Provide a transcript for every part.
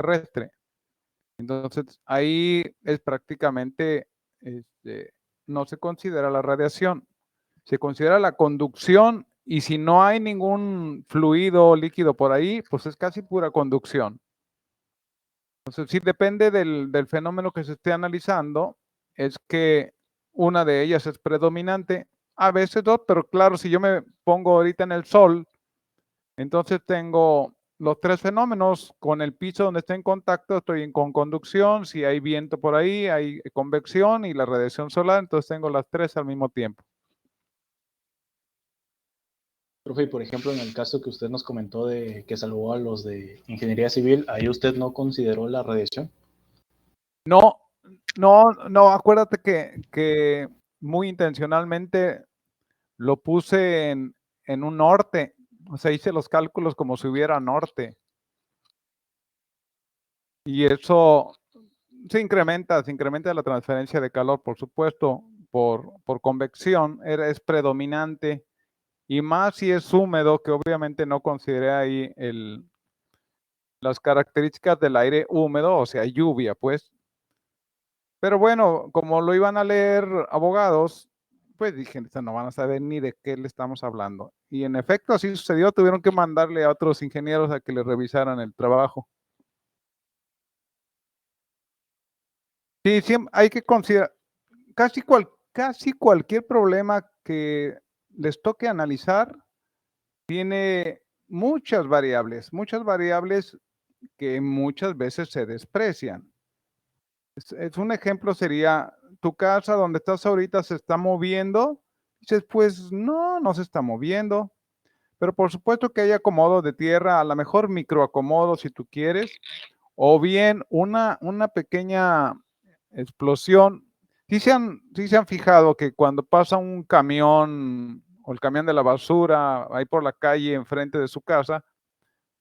terrestre. Entonces, ahí es prácticamente, no se considera la radiación, se considera la conducción, y si no hay ningún fluido líquido por ahí, pues es casi pura conducción. Entonces, sí depende del fenómeno que se esté analizando, es que una de ellas es predominante, a veces dos, pero claro, si yo me pongo ahorita en el sol, entonces tengo los tres fenómenos. Con el piso donde está en contacto estoy con conducción, si hay viento por ahí, hay convección y la radiación solar, entonces tengo las tres al mismo tiempo. Profe, por ejemplo, en el caso que usted nos comentó de que salvó a los de ingeniería civil, ¿ahí usted no consideró la radiación? No, acuérdate que muy intencionalmente lo puse en un norte, o sea, hice los cálculos como si hubiera norte. Y eso se incrementa la transferencia de calor, por supuesto, por convección, es predominante, y más si es húmedo, que obviamente no consideré ahí las características del aire húmedo, o sea, lluvia, pues. Pero bueno, como lo iban a leer abogados, pues dije, no van a saber ni de qué le estamos hablando. Y en efecto, así sucedió, tuvieron que mandarle a otros ingenieros a que le revisaran el trabajo. Sí, hay que considerar, casi cualquier problema que les toque analizar tiene muchas variables que muchas veces se desprecian. Un ejemplo sería, tu casa donde estás ahorita se está moviendo. Dices, pues no se está moviendo. Pero por supuesto que hay acomodo de tierra, a lo mejor microacomodo si tú quieres, o bien una pequeña explosión. Sí se han fijado que cuando pasa un camión o el camión de la basura ahí por la calle enfrente de su casa,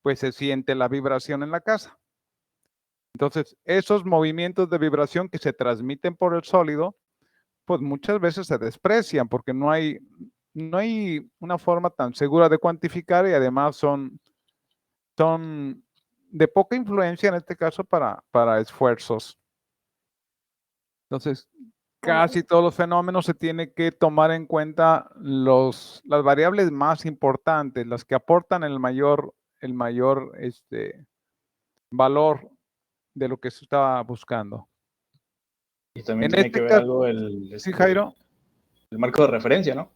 pues se siente la vibración en la casa. Entonces, esos movimientos de vibración que se transmiten por el sólido, pues muchas veces se desprecian porque no hay una forma tan segura de cuantificar, y además son de poca influencia en este caso para esfuerzos. Entonces, casi todos los fenómenos se tiene que tomar en cuenta las variables más importantes, las que aportan el mayor valor de lo que se está buscando. Y también En tiene este que ver caso, algo sí, Jairo. el marco de referencia, ¿no?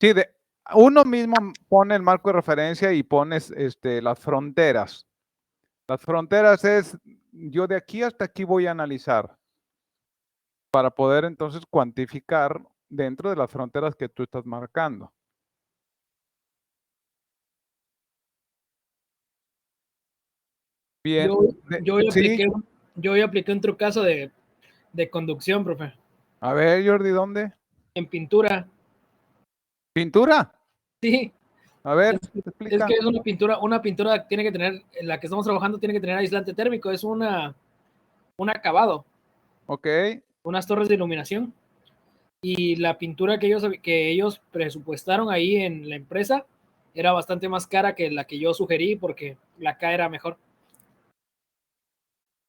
Sí, uno mismo pone el marco de referencia y pones las fronteras. Las fronteras es, yo de aquí hasta aquí voy a analizar para poder entonces cuantificar dentro de las fronteras que tú estás marcando. Bien. Yo hoy apliqué otro caso de conducción, profe. A ver, Jordi, ¿dónde? En pintura. ¿Pintura? Sí. A ver, es que es una pintura tiene que tener, en la que estamos trabajando tiene que tener aislante térmico, es un acabado. Ok. Unas torres de iluminación. Y la pintura que ellos presupuestaron ahí en la empresa era bastante más cara que la que yo sugerí porque la K era mejor.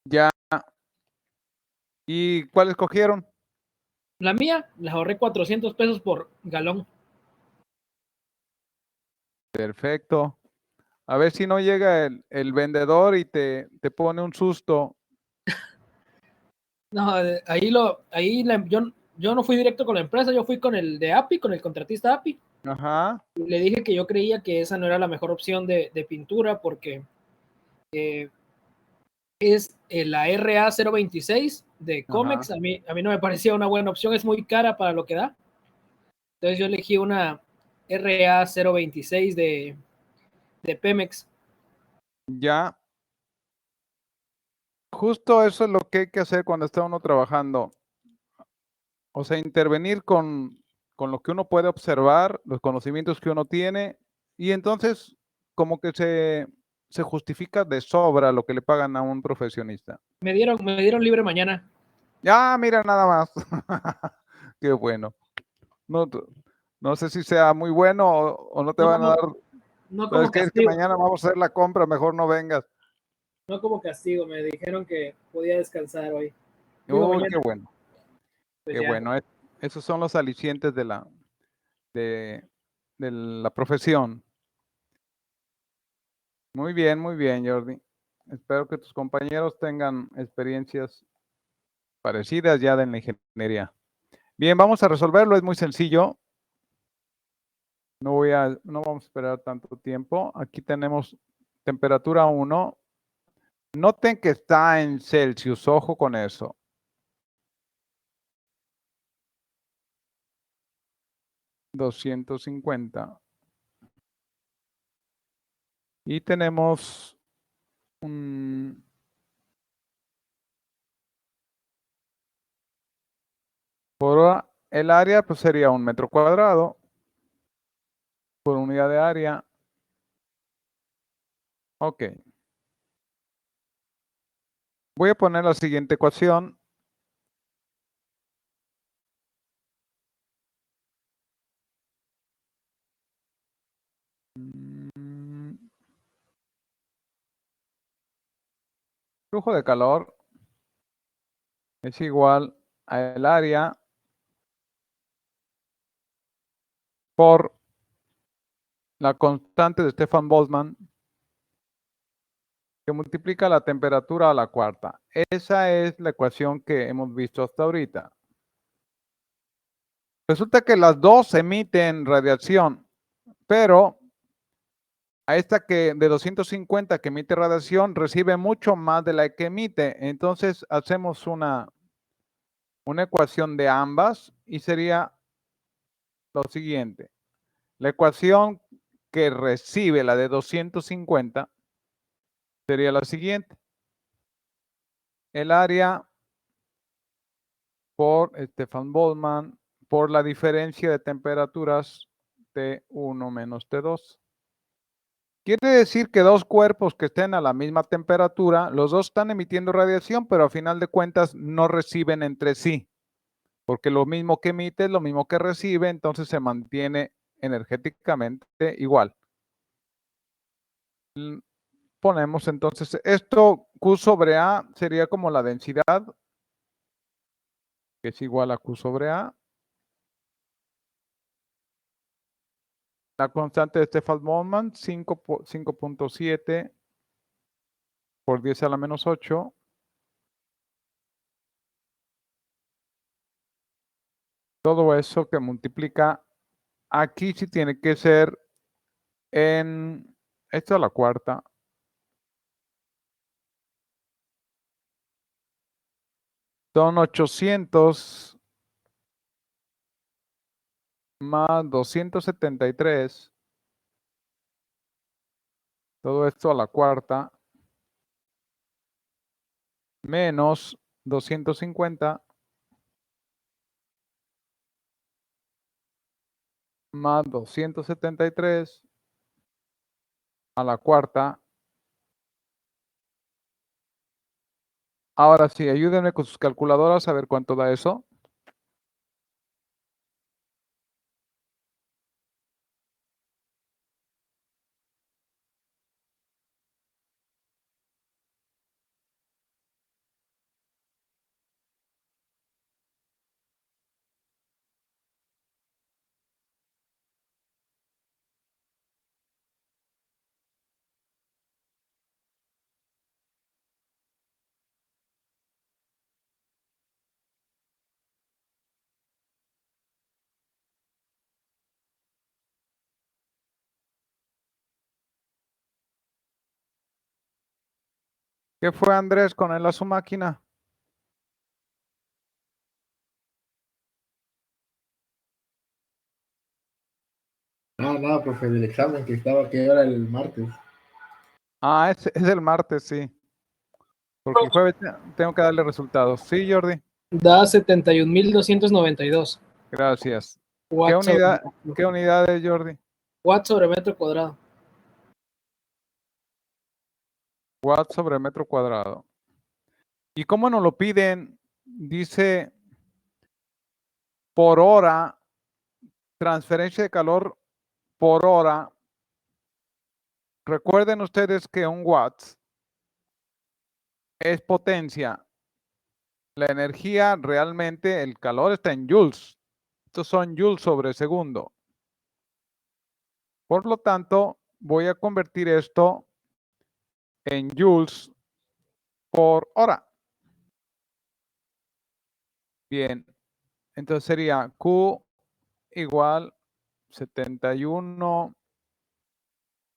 Ya. ¿Y cuál escogieron? La mía, les ahorré 400 pesos por galón. Perfecto. A ver si no llega el vendedor y te pone un susto. No, yo no fui directo con la empresa, yo fui con el de API, con el contratista API. Ajá. Le dije que yo creía que esa no era la mejor opción de pintura porque es la RA026 de Comex. A mí no me parecía una buena opción, es muy cara para lo que da. Entonces yo elegí una RA026 de Pemex. Ya. Justo eso es lo que hay que hacer cuando está uno trabajando. O sea, intervenir con lo que uno puede observar, los conocimientos que uno tiene, y entonces como que se justifica de sobra lo que le pagan a un profesionista. Me dieron libre mañana. Ya, mira, nada más. Qué bueno. No sé si sea muy bueno o no te van a dar. No ¿Sabes como qué? Es que castigo. mañana vamos a hacer la compra, mejor no vengas. No como castigo, me dijeron que podía descansar hoy. Digo, Uy, mañana, qué bueno, pues qué ya. bueno. Esos son los alicientes de, de la profesión. Muy bien, Jordi. Espero que tus compañeros tengan experiencias parecidas ya en la ingeniería. Bien, vamos a resolverlo, es muy sencillo. No vamos a esperar tanto tiempo. Aquí tenemos temperatura 1. Noten que está en Celsius, ojo con eso. $250. Y tenemos un... Por el área, pues sería 1 metro cuadrado por unidad de área. Ok. Voy a poner la siguiente ecuación. Flujo de calor es igual al área por la constante de Stefan Boltzmann que multiplica la temperatura a la cuarta. Esa es la ecuación que hemos visto hasta ahorita. Resulta que las dos emiten radiación, pero a esta que de 250 que emite radiación recibe mucho más de la que emite. Entonces hacemos una ecuación de ambas y sería lo siguiente. La ecuación que recibe la de 250 sería la siguiente. El área por Stefan Boltzmann por la diferencia de temperaturas T1 menos T2. Quiere decir que dos cuerpos que estén a la misma temperatura, los dos están emitiendo radiación, pero a final de cuentas no reciben entre sí, porque lo mismo que emite es lo mismo que recibe, entonces se mantiene energéticamente igual. Ponemos entonces esto Q sobre A sería como la densidad, que es igual a Q sobre A. La constante de Stefan Boltzmann, 5.7 por 10 a la menos 8. Todo eso que multiplica, aquí sí tiene que ser en, esto a la cuarta. Son 800 más 273. Todo esto a la cuarta. Menos 250 más 273 a la cuarta. Ahora sí, ayúdenme con sus calculadoras a ver cuánto da eso. ¿Qué fue Andrés con él a su máquina? No, no, profe, del examen que estaba, que era el martes. Ah, es el martes, sí. Porque el jueves tengo que darle resultados. Sí, Jordi. Da 71.292 Gracias. ¿Qué watts sobre, unidad es, Jordi? watts sobre metro cuadrado. Watts sobre metro cuadrado. ¿Y cómo nos lo piden? Dice por hora, transferencia de calor por hora. Recuerden ustedes que un watts es potencia. La energía realmente, el calor está en joules. Estos son joules sobre segundo. Por lo tanto, voy a convertir esto en joules por hora. Bien, entonces sería Q igual 71.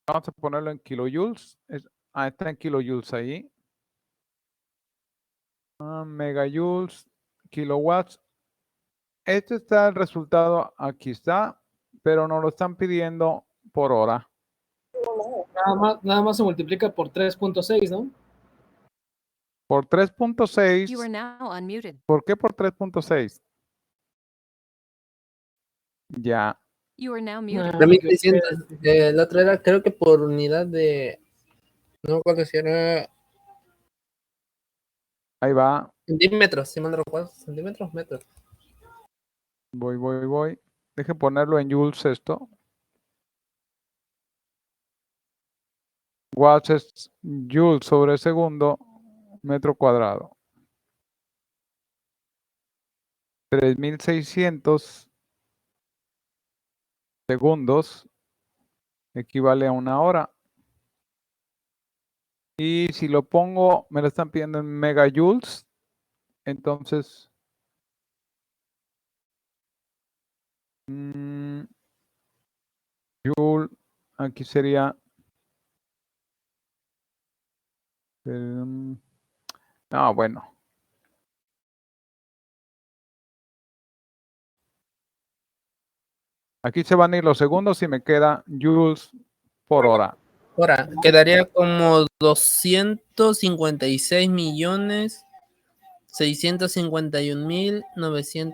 Vamos a ponerlo en kilojoules. Está en kilojoules ahí. Megajoules, kilowatts. Este está el resultado, aquí está, pero nos lo están pidiendo por hora. Nada más se multiplica por 3.6, ¿no? Por You are 3.6. now unmuted. ¿Por qué por 3.6? Ya. You are now muted. Ah, 3600. El otro era, creo que por unidad de. No recuerdo si era Ahí va. centímetros, si mal no recuerdo. ¿Centímetros? Metros. Voy. Deje ponerlo en joules esto. Watts es joules sobre segundo, metro cuadrado. 3600 segundos equivale a una hora. Y si lo pongo, me lo están pidiendo en megajoules. Entonces, joule, aquí sería. No, bueno. Aquí se van a ir los segundos y me queda joules por hora. Ahora, quedaría como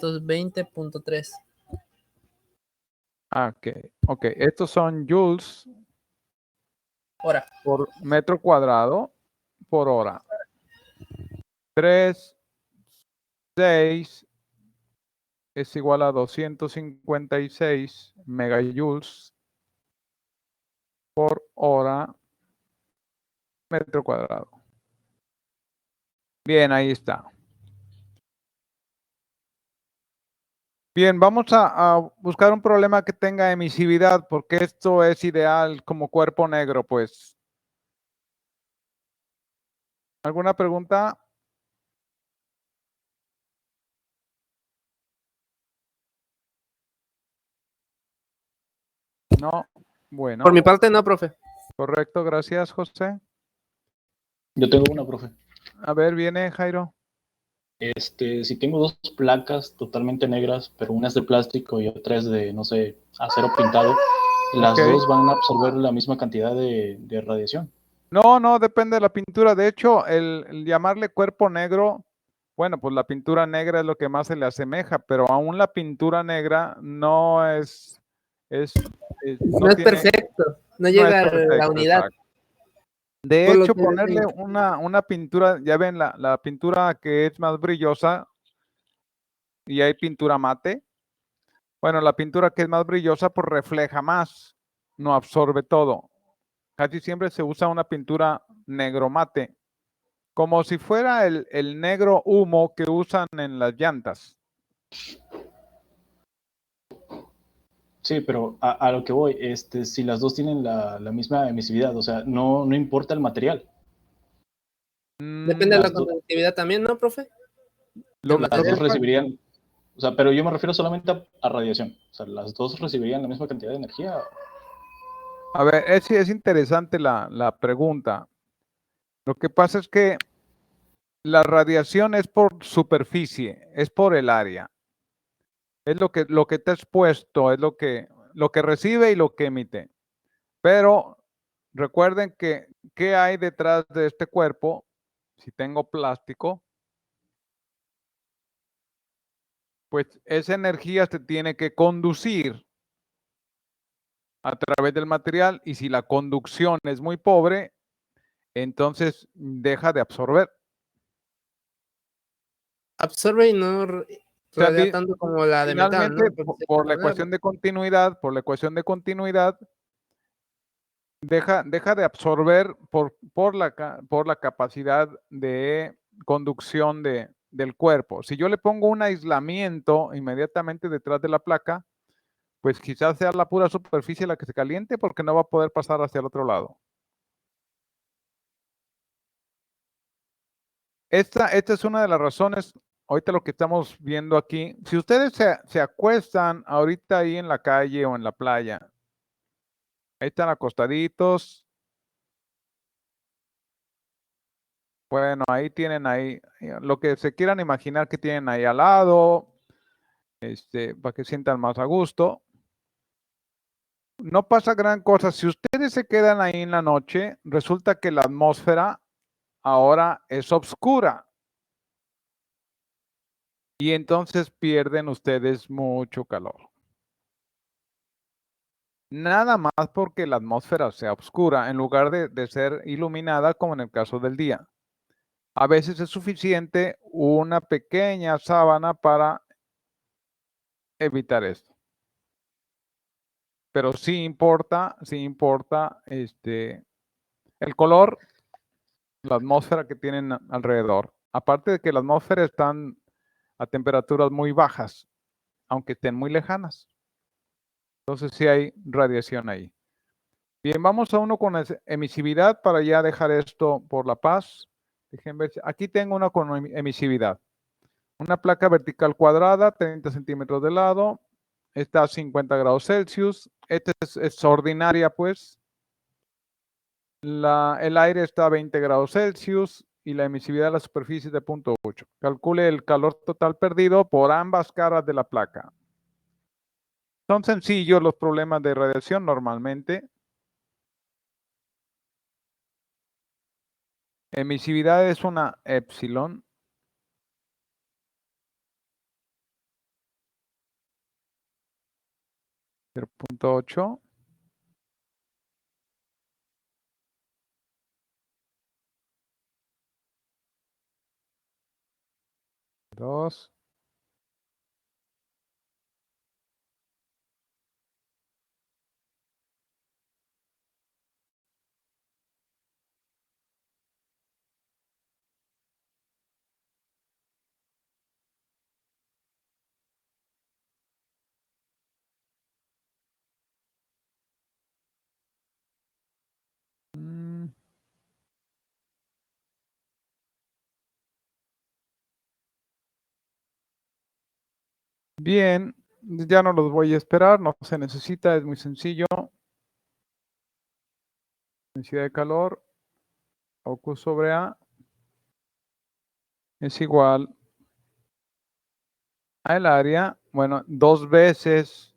256.651.920.3. Ok. Estos son joules Ahora, por metro cuadrado por hora. 3, 6 es igual a 256 megajoules por hora metro cuadrado. Bien, ahí está. Bien, vamos a buscar un problema que tenga emisividad, porque esto es ideal como cuerpo negro, pues. ¿Alguna pregunta? No. Bueno, por mi parte no, profe. correcto, gracias, José. Yo tengo una, profe. A ver, viene Jairo. Si tengo dos placas totalmente negras, pero una es de plástico y otra es de, no sé, acero pintado, ¿las Ok. dos van a absorber la misma cantidad de radiación? No, depende de la pintura. De hecho, el llamarle cuerpo negro, bueno, pues la pintura negra es lo que más se le asemeja, pero aún la pintura negra no es No es tiene, perfecto. No no es llega a la perfecto, unidad. exacto. De Por lo hecho, que ponerle dicen. una pintura, ya ven, la pintura que es más brillosa y hay pintura mate. Bueno, la pintura que es más brillosa, pues refleja más, no absorbe todo. Casi siempre se usa una pintura negro mate, como si fuera el negro humo que usan en las llantas. Sí, pero a lo que voy, si las dos tienen la misma emisividad, o sea, no importa el material. Depende de la Las, do- conductividad también, ¿no, profe? Lo, El las material. dos recibirían, o sea, pero yo me refiero solamente a radiación. O sea, las dos recibirían la misma cantidad de energía. a ver, es interesante la pregunta. Lo que pasa es que la radiación es por superficie, es por el área. Es lo que está expuesto, es lo que recibe y lo que emite. Pero recuerden que, ¿qué hay detrás de este cuerpo? Si tengo plástico, pues esa energía se tiene que conducir a través del material y si la conducción es muy pobre, entonces deja de absorber. Absorbe y no O sea, radia tanto como la de metal, finalmente, ¿no? por la ecuación de continuidad, deja de absorber por la capacidad de conducción del cuerpo. Si yo le pongo un aislamiento inmediatamente detrás de la placa, pues quizás sea la pura superficie la que se caliente porque no va a poder pasar hacia el otro lado. Esta es una de las razones, ahorita lo que estamos viendo aquí. Si ustedes se acuestan ahorita ahí en la calle o en la playa, ahí están acostaditos. Bueno, ahí tienen lo que se quieran imaginar que tienen ahí al lado, para que sientan más a gusto. No pasa gran cosa. Si ustedes se quedan ahí en la noche, resulta que la atmósfera ahora es oscura. Y entonces pierden ustedes mucho calor. Nada más porque la atmósfera sea oscura en lugar de ser iluminada como en el caso del día. A veces es suficiente una pequeña sábana para evitar esto. Pero sí importa el color, la atmósfera que tienen alrededor. Aparte de que las atmósferas están a temperaturas muy bajas, aunque estén muy lejanas. Entonces sí hay radiación ahí. Bien, vamos a uno con emisividad para ya dejar esto por la paz. Déjenme ver. Aquí tengo una con emisividad. Una placa vertical cuadrada, 30 centímetros de lado. Está a 50 grados Celsius. Esta es ordinaria, pues. El aire está a 20 grados Celsius y la emisividad de la superficie es de 0.8. Calcule el calor total perdido por ambas caras de la placa. Son sencillos los problemas de radiación normalmente. Emisividad es una epsilon. .8. Dos. Bien, ya no los voy a esperar, no se necesita, es muy sencillo. Densidad de calor, o Q sobre A, es igual al área, bueno, 2 veces,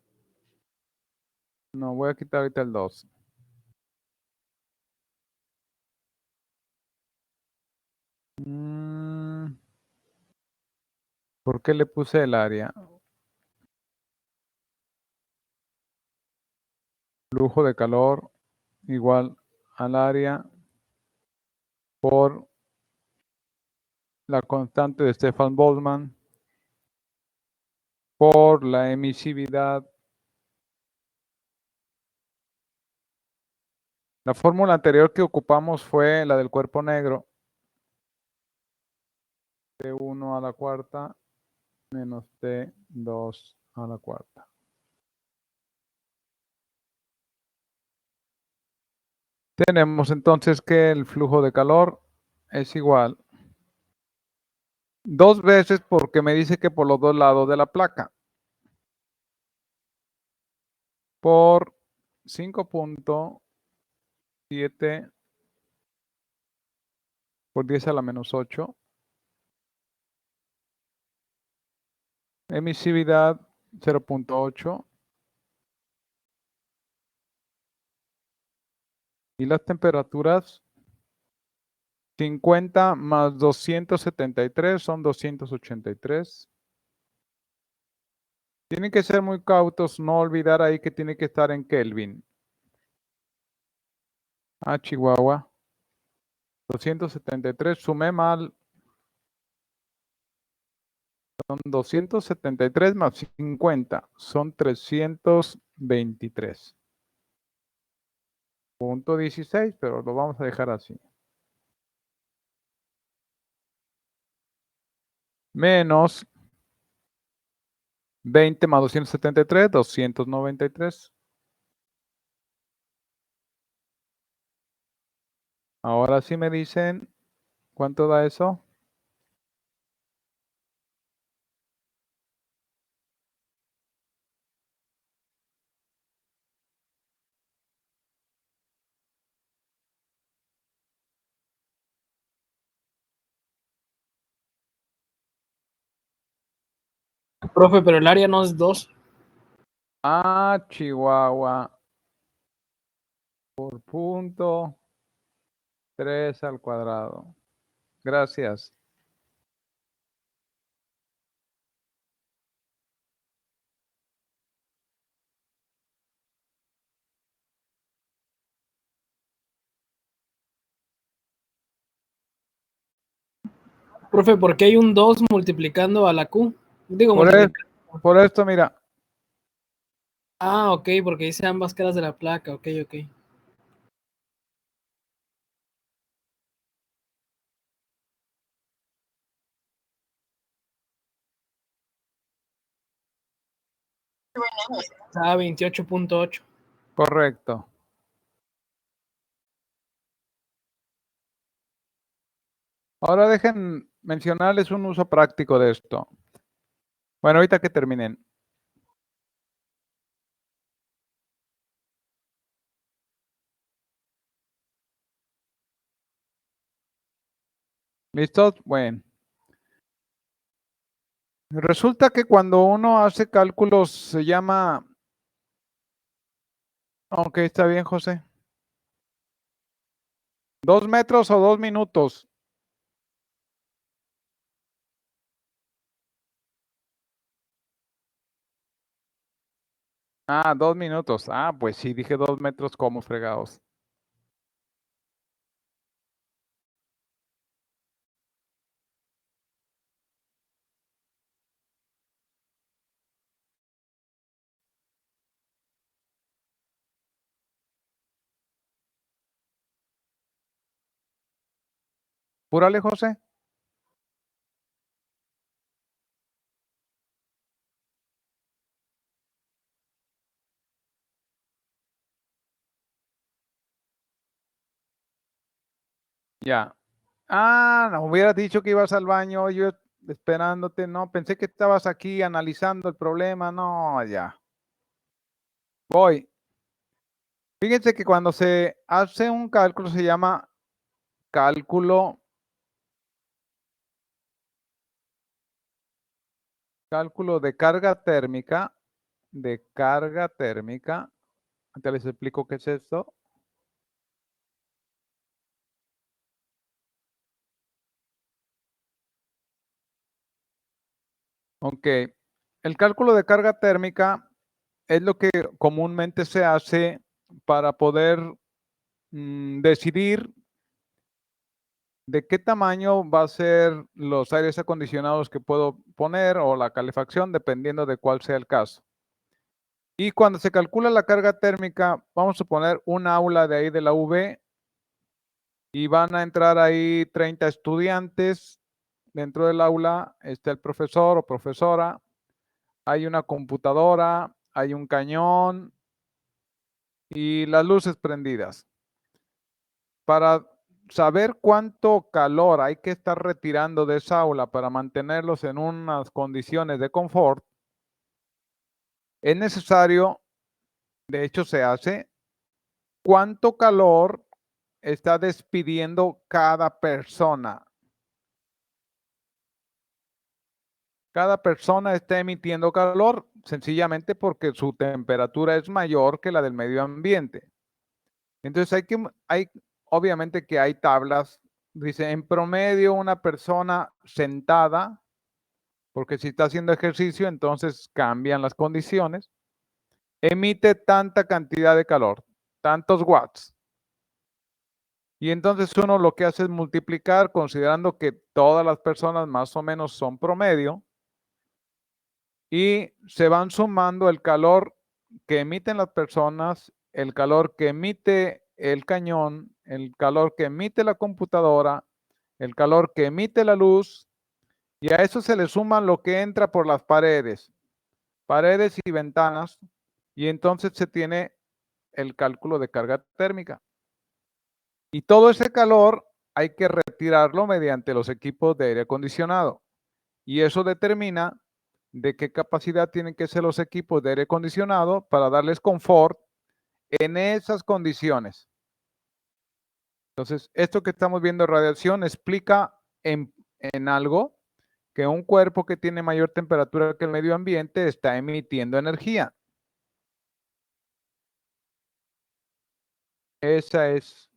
no, voy a quitar ahorita el 2. ¿Por qué le puse el área? Flujo de calor igual al área por la constante de Stefan Boltzmann por la emisividad. La fórmula anterior que ocupamos fue la del cuerpo negro. T1 a la cuarta menos T2 a la cuarta. Tenemos entonces que el flujo de calor es igual 2 veces porque me dice que por los 2 lados de la placa. Por 5.7 por 10 a la menos 8. Emisividad 0.8. Y las temperaturas 50 más 273 son 283. Tienen que ser muy cautos, no olvidar ahí que tiene que estar en Kelvin. Ah, Chihuahua. 273, sumé mal. Son 273 más 50, son 323. 0.16, pero lo vamos a dejar así. Menos 20 más 273, 293. Ahora sí me dicen, ¿cuánto da eso? Profe, pero el área no es 2. Ah, Chihuahua. Por punto 3 al cuadrado. Gracias. Profe, ¿por qué hay un 2 multiplicando a la Q? Digo, Por, por esto, mira, Ah, ok, porque dice ambas caras de la placa. Ok, ok. Ah, 28.8. correcto. Ahora dejen mencionarles un uso práctico de esto. Bueno, ahorita que terminen. ¿Listos? Bueno. Resulta que cuando uno hace cálculos se llama... Ok, está bien, José. 2 metros o 2 minutos. Ah, 2 minutos. Ah, pues sí, dije 2 metros como fregados. Púrale, José. Ya. Ah, no hubieras dicho que ibas al baño, yo esperándote. No, pensé que estabas aquí analizando el problema. No, ya. Voy. Fíjense que cuando se hace un cálculo se llama cálculo de carga térmica. De carga térmica. Te les explico qué es esto. Ok. El cálculo de carga térmica es lo que comúnmente se hace para poder decidir de qué tamaño va a ser los aires acondicionados que puedo poner o la calefacción, dependiendo de cuál sea el caso. Y cuando se calcula la carga térmica, vamos a poner un aula de ahí de la UV y van a entrar ahí 30 estudiantes. Dentro del aula está el profesor o profesora, hay una computadora, hay un cañón y las luces prendidas. Para saber cuánto calor hay que estar retirando de esa aula para mantenerlos en unas condiciones de confort, es necesario, de hecho se hace, cuánto calor está despidiendo cada persona. Cada persona está emitiendo calor sencillamente porque su temperatura es mayor que la del medio ambiente. Entonces obviamente que hay tablas, dice en promedio una persona sentada, porque si está haciendo ejercicio entonces cambian las condiciones, emite tanta cantidad de calor, tantos watts. Y entonces uno lo que hace es multiplicar considerando que todas las personas más o menos son promedio y se van sumando el calor que emiten las personas, el calor que emite el cañón, el calor que emite la computadora, el calor que emite la luz, y a eso se le suma lo que entra por las paredes y ventanas, y entonces se tiene el cálculo de carga térmica. Y todo ese calor hay que retirarlo mediante los equipos de aire acondicionado. Y eso determina de qué capacidad tienen que ser los equipos de aire acondicionado para darles confort en esas condiciones. Entonces, esto que estamos viendo de radiación explica en algo que un cuerpo que tiene mayor temperatura que el medio ambiente está emitiendo energía. Ese es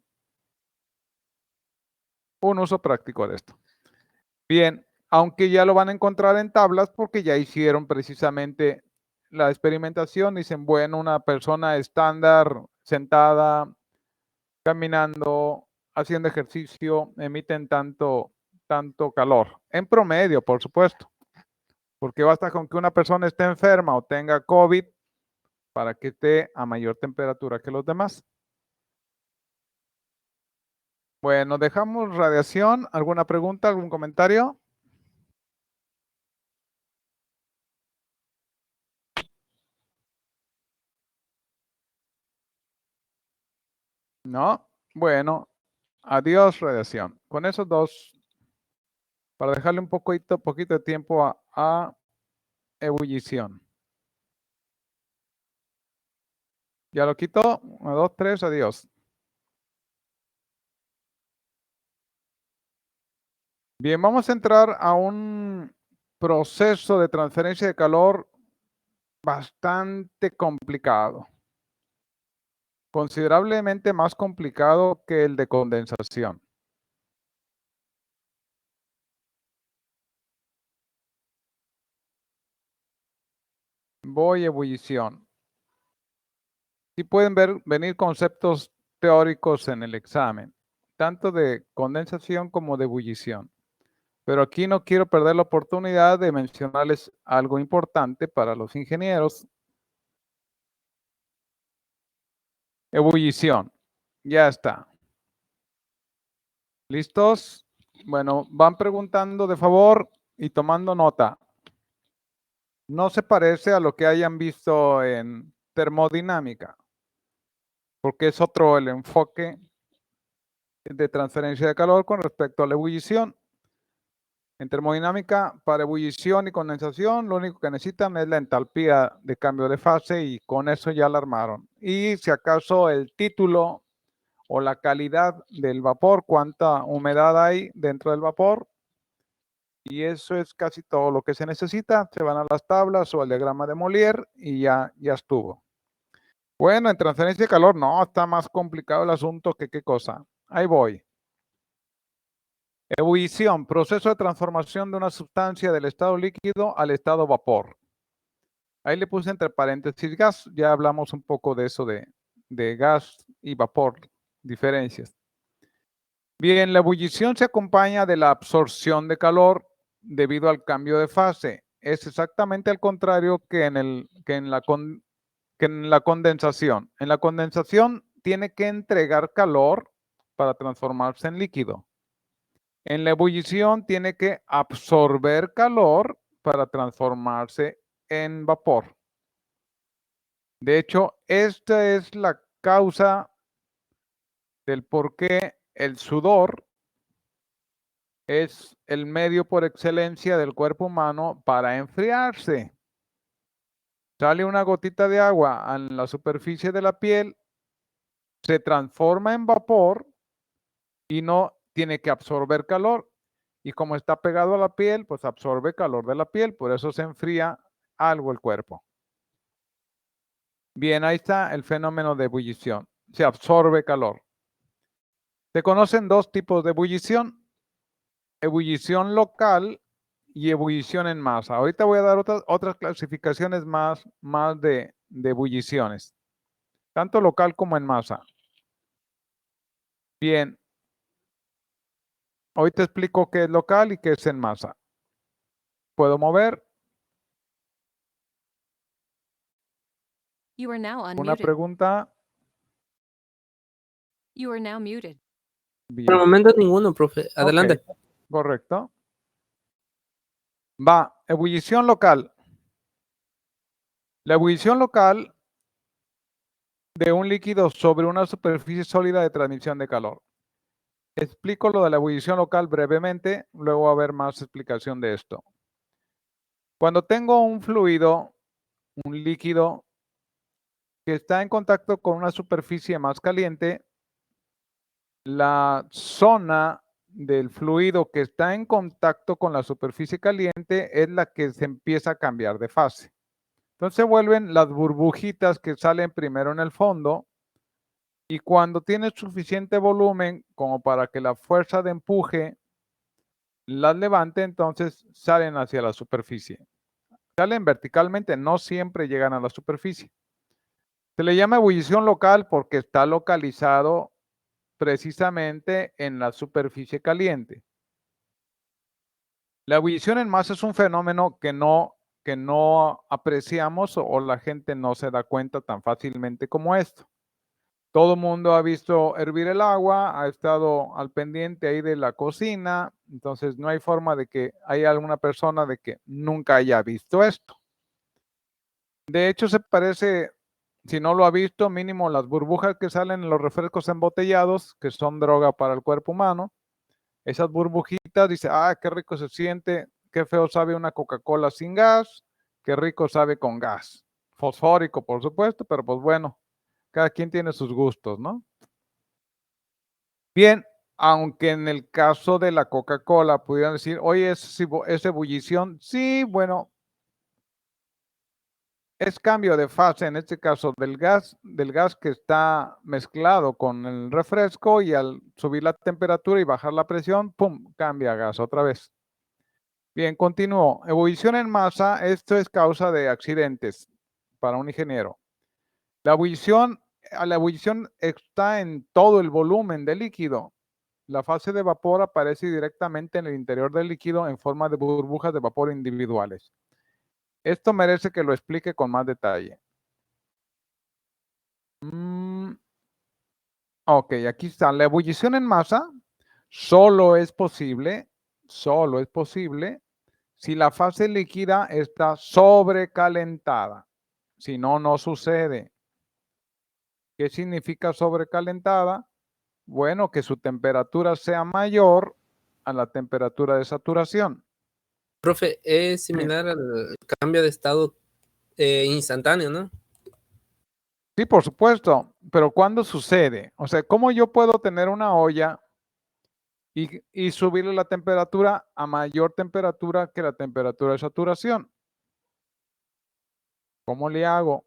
un uso práctico de esto. Bien, aunque ya lo van a encontrar en tablas porque ya hicieron precisamente la experimentación. Dicen, bueno, una persona estándar, sentada, caminando, haciendo ejercicio, emiten tanto calor. En promedio, por supuesto. Porque basta con que una persona esté enferma o tenga COVID para que esté a mayor temperatura que los demás. Bueno, dejamos radiación. ¿Alguna pregunta, algún comentario? No. Bueno, adiós radiación. Con esos dos, para dejarle un poquito de tiempo a ebullición. Ya lo quito. 1, 2, 3, adiós. Bien, vamos a entrar a un proceso de transferencia de calor bastante complicado. Considerablemente más complicado que el de condensación. Voy a ebullición. Sí pueden venir conceptos teóricos en el examen, tanto de condensación como de ebullición. Pero aquí no quiero perder la oportunidad de mencionarles algo importante para los ingenieros. Ebullición. Ya está. ¿Listos? Bueno, van preguntando de favor y tomando nota. No se parece a lo que hayan visto en termodinámica, porque es otro el enfoque de transferencia de calor con respecto a la ebullición. En termodinámica, para ebullición y condensación, lo único que necesitan es la entalpía de cambio de fase y con eso ya la armaron. Y si acaso el título o la calidad del vapor, cuánta humedad hay dentro del vapor. Y eso es casi todo lo que se necesita. Se van a las tablas o al diagrama de Molière y ya estuvo. Bueno, en transferencia de calor no, está más complicado el asunto que qué cosa. Ahí voy. Ebullición, proceso de transformación de una sustancia del estado líquido al estado vapor. Ahí le puse entre paréntesis gas, ya hablamos un poco de eso de gas y vapor, diferencias. Bien, la ebullición se acompaña de la absorción de calor debido al cambio de fase. Es exactamente al contrario que en la condensación. En la condensación tiene que entregar calor para transformarse en líquido. En la ebullición tiene que absorber calor para transformarse en vapor. De hecho, esta es la causa del por qué el sudor es el medio por excelencia del cuerpo humano para enfriarse. Sale una gotita de agua en la superficie de la piel, se transforma en vapor y no tiene que absorber calor. Y como está pegado a la piel, pues absorbe calor de la piel, por eso se enfría algo el cuerpo. Bien, ahí está el fenómeno de ebullición. Se absorbe calor. Se conocen dos tipos de ebullición. Ebullición local y ebullición en masa. Ahorita voy a dar otras clasificaciones más de ebulliciones, tanto local como en masa. Bien, hoy te explico qué es local y qué es en masa. ¿Puedo mover? You are now Una unmuted. pregunta. You are now muted. Bien. Por el momento ninguno, profe. Adelante. Ok, correcto. Va, ebullición local. La ebullición local de un líquido sobre una superficie sólida de transmisión de calor. Explico lo de la ebullición local brevemente, luego va a haber más explicación de esto. Cuando tengo un fluido, un líquido que está en contacto con una superficie más caliente, la zona del fluido que está en contacto con la superficie caliente es la que se empieza a cambiar de fase. Entonces vuelven las burbujitas que salen primero en el fondo y cuando tiene suficiente volumen como para que la fuerza de empuje las levante, entonces salen hacia la superficie. Salen verticalmente, no siempre llegan a la superficie. Se le llama ebullición local porque está localizado precisamente en la superficie caliente. La ebullición en masa es un fenómeno que no apreciamos o la gente no se da cuenta tan fácilmente como esto. Todo el mundo ha visto hervir el agua, ha estado al pendiente ahí de la cocina, entonces no hay forma de que haya alguna persona de que nunca haya visto esto. De hecho, se parece, si no lo ha visto, mínimo las burbujas que salen en los refrescos embotellados, que son droga para el cuerpo humano. Esas burbujitas, dice, ah, qué rico se siente, qué feo sabe una Coca-Cola sin gas, qué rico sabe con gas. Fosfórico, por supuesto, pero pues bueno, cada quien tiene sus gustos, ¿no? Bien, aunque en el caso de la Coca-Cola pudieran decir, oye, es ebullición, sí, bueno, es cambio de fase, en este caso del gas que está mezclado con el refresco y al subir la temperatura y bajar la presión, ¡pum!, cambia a gas otra vez. Bien, continúo. Ebullición en masa, esto es causa de accidentes para un ingeniero. La ebullición está en todo el volumen del líquido. La fase de vapor aparece directamente en el interior del líquido en forma de burbujas de vapor individuales. Esto merece que lo explique con más detalle. Ok, aquí está. La ebullición en masa solo es posible si la fase líquida está sobrecalentada. Si no, no sucede. ¿Qué significa sobrecalentada? Bueno, que su temperatura sea mayor a la temperatura de saturación. Profe, es similar al cambio de estado instantáneo, ¿no? Sí, por supuesto, pero ¿cuándo sucede? O sea, ¿cómo yo puedo tener una olla y subirle la temperatura a mayor temperatura que la temperatura de saturación? ¿Cómo le hago?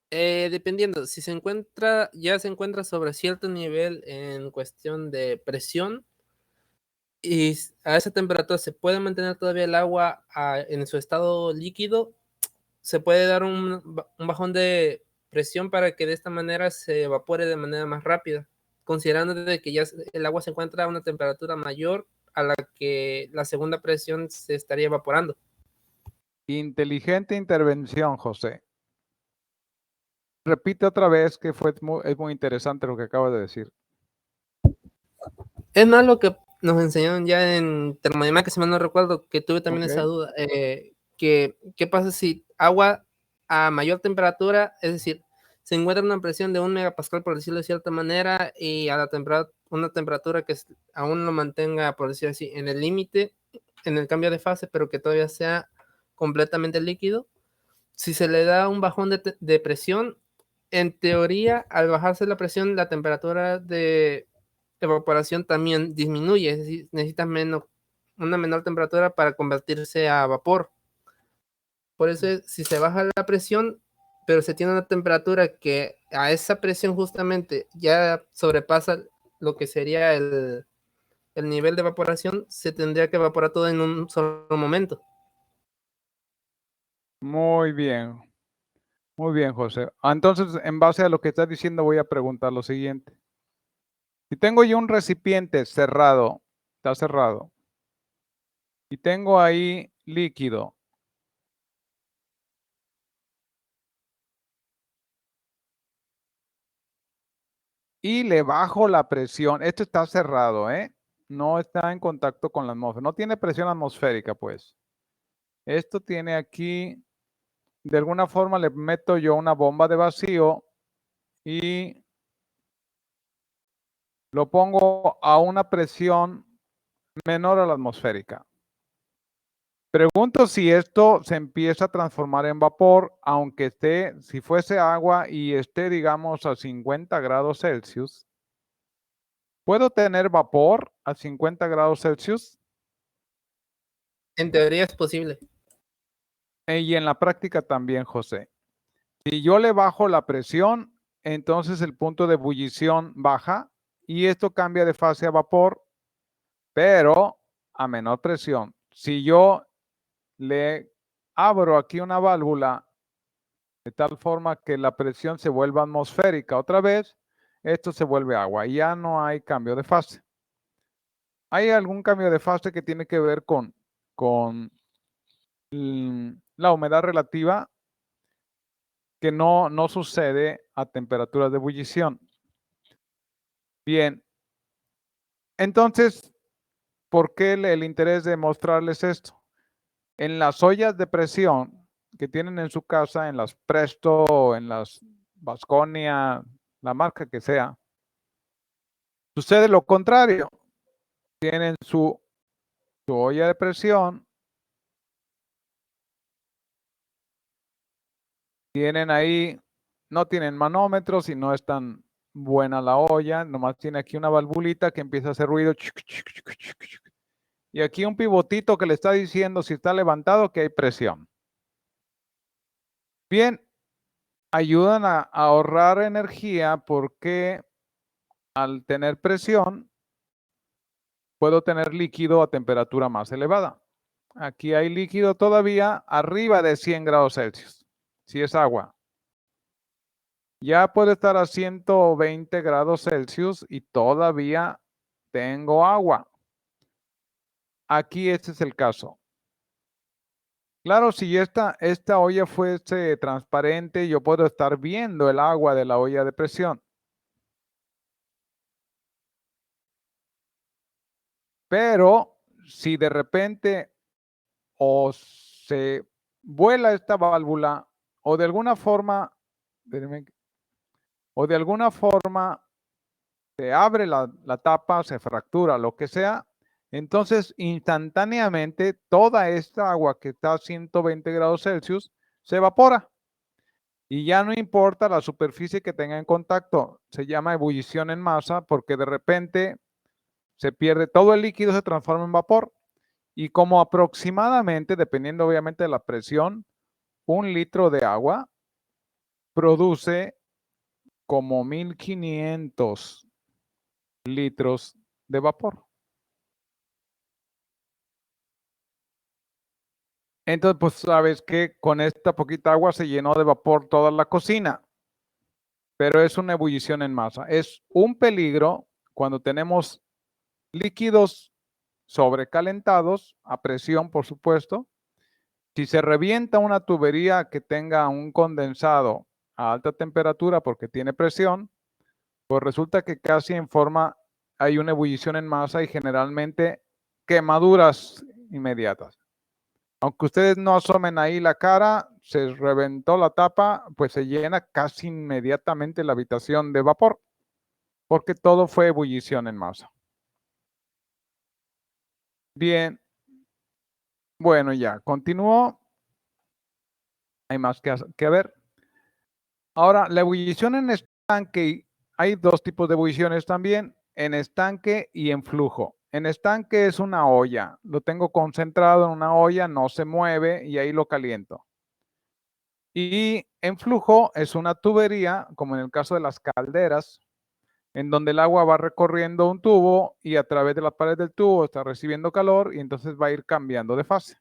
Dependiendo, si ya se encuentra sobre cierto nivel en cuestión de presión y a esa temperatura se puede mantener todavía el agua en su estado líquido, se puede dar un bajón de presión para que de esta manera se evapore de manera más rápida, considerando de que ya el agua se encuentra a una temperatura mayor a la que la segunda presión se estaría evaporando. Inteligente intervención, José. Repite otra vez que es muy interesante lo que acabo de decir. Es más lo que nos enseñaron ya en termodinámica, si mal no recuerdo, que tuve también esa duda, ¿qué pasa si agua a mayor temperatura, es decir, se encuentra una presión de 1 megapascal, por decirlo de cierta manera, y a una temperatura que aún lo mantenga, por decirlo así, en el límite, en el cambio de fase, pero que todavía sea completamente líquido? Si se le da un bajón de presión, en teoría, al bajarse la presión, la temperatura de evaporación también disminuye, es decir, necesitas una menor temperatura para convertirse a vapor. Por eso, si se baja la presión, pero se tiene una temperatura que a esa presión justamente ya sobrepasa lo que sería el nivel de evaporación, se tendría que evaporar todo en un solo momento. Muy bien, José. Entonces, en base a lo que estás diciendo, voy a preguntar lo siguiente. Si tengo yo un recipiente cerrado, está cerrado, y tengo ahí líquido, y le bajo la presión. Esto está cerrado, ¿eh? No está en contacto con la atmósfera. No tiene presión atmosférica, pues. Esto tiene aquí, de alguna forma le meto yo una bomba de vacío y lo pongo a una presión menor a la atmosférica. Pregunto si esto se empieza a transformar en vapor, aunque esté, si fuese agua y esté, digamos, a 50 grados Celsius. ¿Puedo tener vapor a 50 grados Celsius? En teoría es posible. Y en la práctica también, José. Si yo le bajo la presión, entonces el punto de ebullición baja y esto cambia de fase a vapor, pero a menor presión. Si yo le abro aquí una válvula de tal forma que la presión se vuelva atmosférica otra vez, esto se vuelve agua y ya no hay cambio de fase. Hay algún cambio de fase que tiene que ver con la humedad relativa que no sucede a temperaturas de ebullición. Bien, entonces, ¿por qué el interés de mostrarles esto? En las ollas de presión que tienen en su casa, en las Presto, en las Vasconia, la marca que sea, sucede lo contrario. Tienen su olla de presión, tienen ahí, no tienen manómetros y no es tan buena la olla, nomás tiene aquí una valvulita que empieza a hacer ruido. Y aquí un pivotito que le está diciendo si está levantado que hay presión. Bien, ayudan a ahorrar energía porque al tener presión puedo tener líquido a temperatura más elevada. Aquí hay líquido todavía arriba de 100 grados Celsius, si es agua. Ya puede estar a 120 grados Celsius y todavía tengo agua. Aquí este es el caso. Claro, si esta olla fuese transparente, yo puedo estar viendo el agua de la olla de presión. Pero si de repente o se vuela esta válvula o de alguna forma, se abre la tapa, se fractura, lo que sea, entonces instantáneamente toda esta agua que está a 120 grados Celsius se evapora. Y ya no importa la superficie que tenga en contacto, se llama ebullición en masa porque de repente se pierde, todo el líquido se transforma en vapor y como aproximadamente, dependiendo obviamente de la presión, 1 litro de agua produce como 1500 litros de vapor. Entonces, pues sabes que con esta poquita agua se llenó de vapor toda la cocina, pero es una ebullición en masa. Es un peligro cuando tenemos líquidos sobrecalentados, a presión, por supuesto. Si se revienta una tubería que tenga un condensado a alta temperatura porque tiene presión, pues resulta que casi en forma hay una ebullición en masa y generalmente quemaduras inmediatas. Aunque ustedes no asomen ahí la cara, se reventó la tapa, pues se llena casi inmediatamente la habitación de vapor, porque todo fue ebullición en masa. Bien, bueno, ya, continúo. Hay más que ver. Ahora, la ebullición en estanque, hay dos tipos de ebulliciones también, en estanque y en flujo. En estanque es una olla, lo tengo concentrado en una olla, no se mueve y ahí lo caliento. Y en flujo es una tubería, como en el caso de las calderas, en donde el agua va recorriendo un tubo y a través de la pared del tubo está recibiendo calor y entonces va a ir cambiando de fase.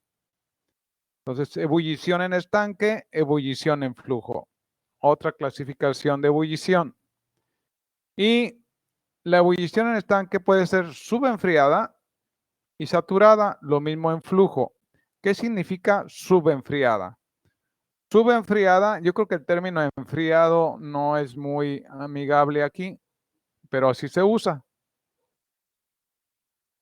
Entonces, ebullición en estanque, ebullición en flujo. Otra clasificación de ebullición. Y la ebullición en estanque puede ser subenfriada y saturada, lo mismo en flujo. ¿Qué significa subenfriada? Subenfriada, yo creo que el término enfriado no es muy amigable aquí, pero así se usa.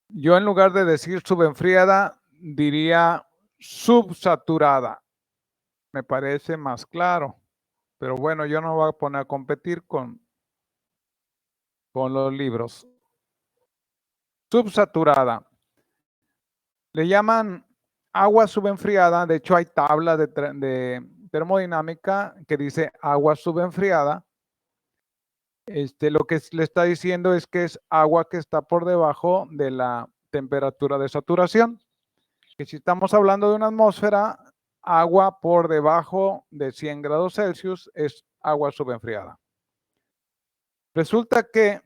Yo en lugar de decir subenfriada, diría subsaturada. Me parece más claro. Pero bueno, yo no voy a poner a competir con los libros. Subsaturada. Le llaman agua subenfriada. De hecho, hay tablas de termodinámica que dice agua subenfriada. Lo que le está diciendo es que es agua que está por debajo de la temperatura de saturación. Que si estamos hablando de una atmósfera, agua por debajo de 100 grados Celsius es agua subenfriada. Resulta que,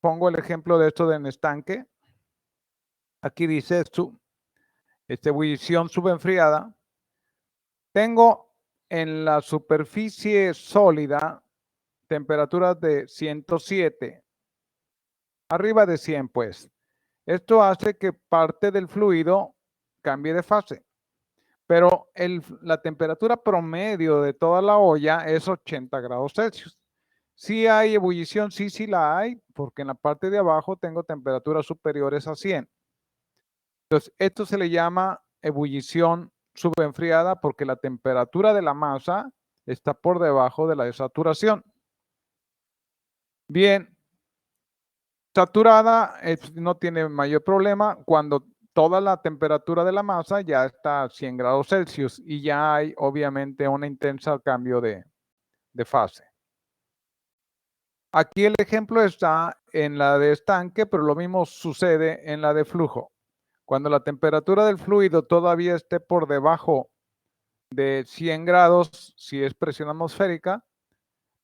pongo el ejemplo de esto en estanque. Aquí dice ebullición subenfriada. Tengo en la superficie sólida temperaturas de 107, arriba de 100 pues. Esto hace que parte del fluido cambie de fase, pero la temperatura promedio de toda la olla es 80 grados Celsius. Sí hay ebullición, sí la hay, porque en la parte de abajo tengo temperaturas superiores a 100. Entonces, esto se le llama ebullición subenfriada porque la temperatura de la masa está por debajo de la de saturación. Bien, saturada no tiene mayor problema cuando toda la temperatura de la masa ya está a 100 grados Celsius y ya hay obviamente un intenso cambio de fase. Aquí el ejemplo está en la de estanque, pero lo mismo sucede en la de flujo. Cuando la temperatura del fluido todavía esté por debajo de 100 grados, si es presión atmosférica,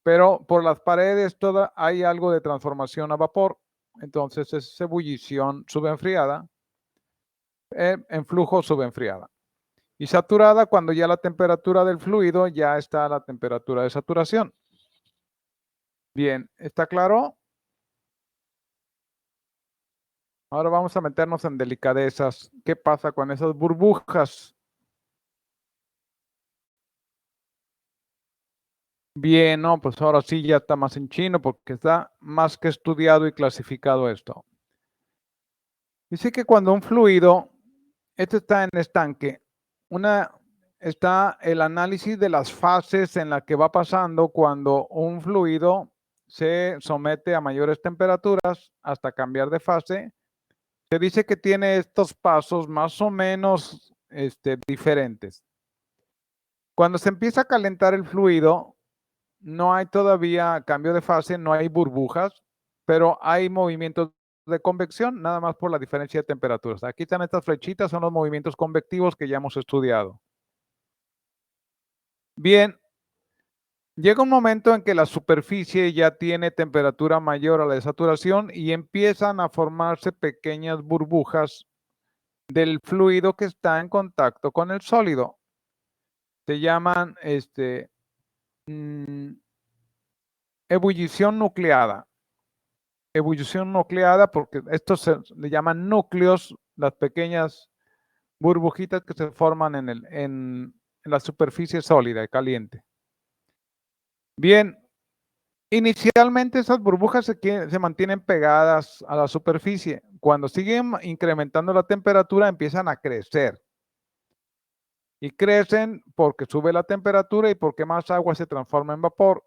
pero por las paredes hay algo de transformación a vapor. Entonces es ebullición subenfriada, en flujo subenfriada. Y saturada cuando ya la temperatura del fluido ya está a la temperatura de saturación. Bien, ¿está claro? Ahora vamos a meternos en delicadezas. ¿Qué pasa con esas burbujas? Bien, no, pues ahora sí ya está más en chino porque está más que estudiado y clasificado esto. Dice que cuando un fluido, esto está en estanque, está el análisis de las fases en las que va pasando cuando un fluido se somete a mayores temperaturas hasta cambiar de fase. Se dice que tiene estos pasos más o menos diferentes. Cuando se empieza a calentar el fluido, no hay todavía cambio de fase, no hay burbujas, pero hay movimientos de convección, nada más por la diferencia de temperaturas. Aquí están estas flechitas, son los movimientos convectivos que ya hemos estudiado. Bien, llega un momento en que la superficie ya tiene temperatura mayor a la de saturación y empiezan a formarse pequeñas burbujas del fluido que está en contacto con el sólido. Se llaman ebullición nucleada. Ebullición nucleada porque estos se le llaman núcleos, las pequeñas burbujitas que se forman en la superficie sólida y caliente. Bien, inicialmente esas burbujas se mantienen pegadas a la superficie. Cuando siguen incrementando la temperatura empiezan a crecer. Y crecen porque sube la temperatura y porque más agua se transforma en vapor.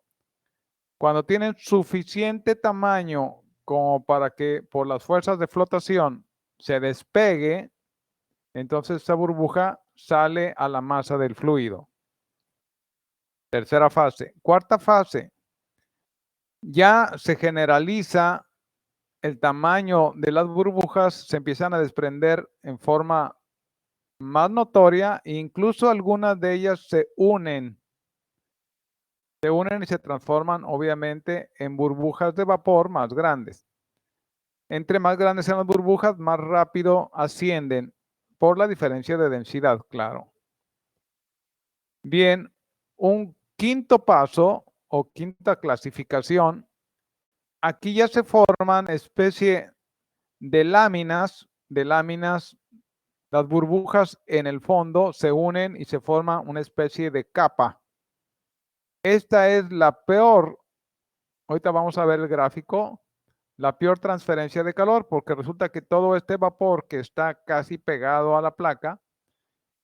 Cuando tienen suficiente tamaño como para que por las fuerzas de flotación se despegue, entonces esa burbuja sale a la masa del fluido. Tercera fase. Cuarta fase. Ya se generaliza el tamaño de las burbujas, se empiezan a desprender en forma más notoria e incluso algunas de ellas se unen y se transforman obviamente en burbujas de vapor más grandes. Entre más grandes sean las burbujas, más rápido ascienden por la diferencia de densidad, claro. Bien, un quinto paso o quinta clasificación, aquí ya se forman especie de láminas, las burbujas en el fondo se unen y se forma una especie de capa. Esta es la peor. Ahorita vamos a ver el gráfico. la peor transferencia de calor, porque resulta que todo este vapor que está casi pegado a la placa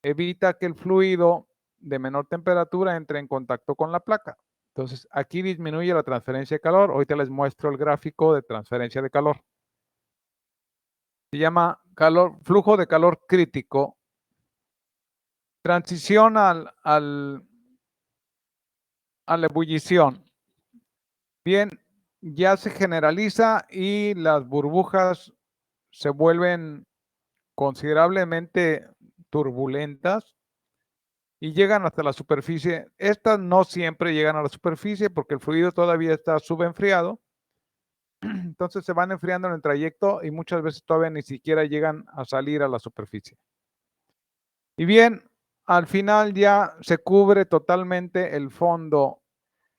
evita que el fluido de menor temperatura entre en contacto con la placa. Entonces, aquí disminuye la transferencia de calor. Ahorita les muestro el gráfico de transferencia de calor. Se llama flujo de calor crítico. Transición a la ebullición. Bien, ya se generaliza y las burbujas se vuelven considerablemente turbulentas y llegan hasta la superficie. Estas no siempre llegan a la superficie porque el fluido todavía está subenfriado. Entonces se van enfriando en el trayecto y muchas veces todavía ni siquiera llegan a salir a la superficie. Y bien, al final ya se cubre totalmente el fondo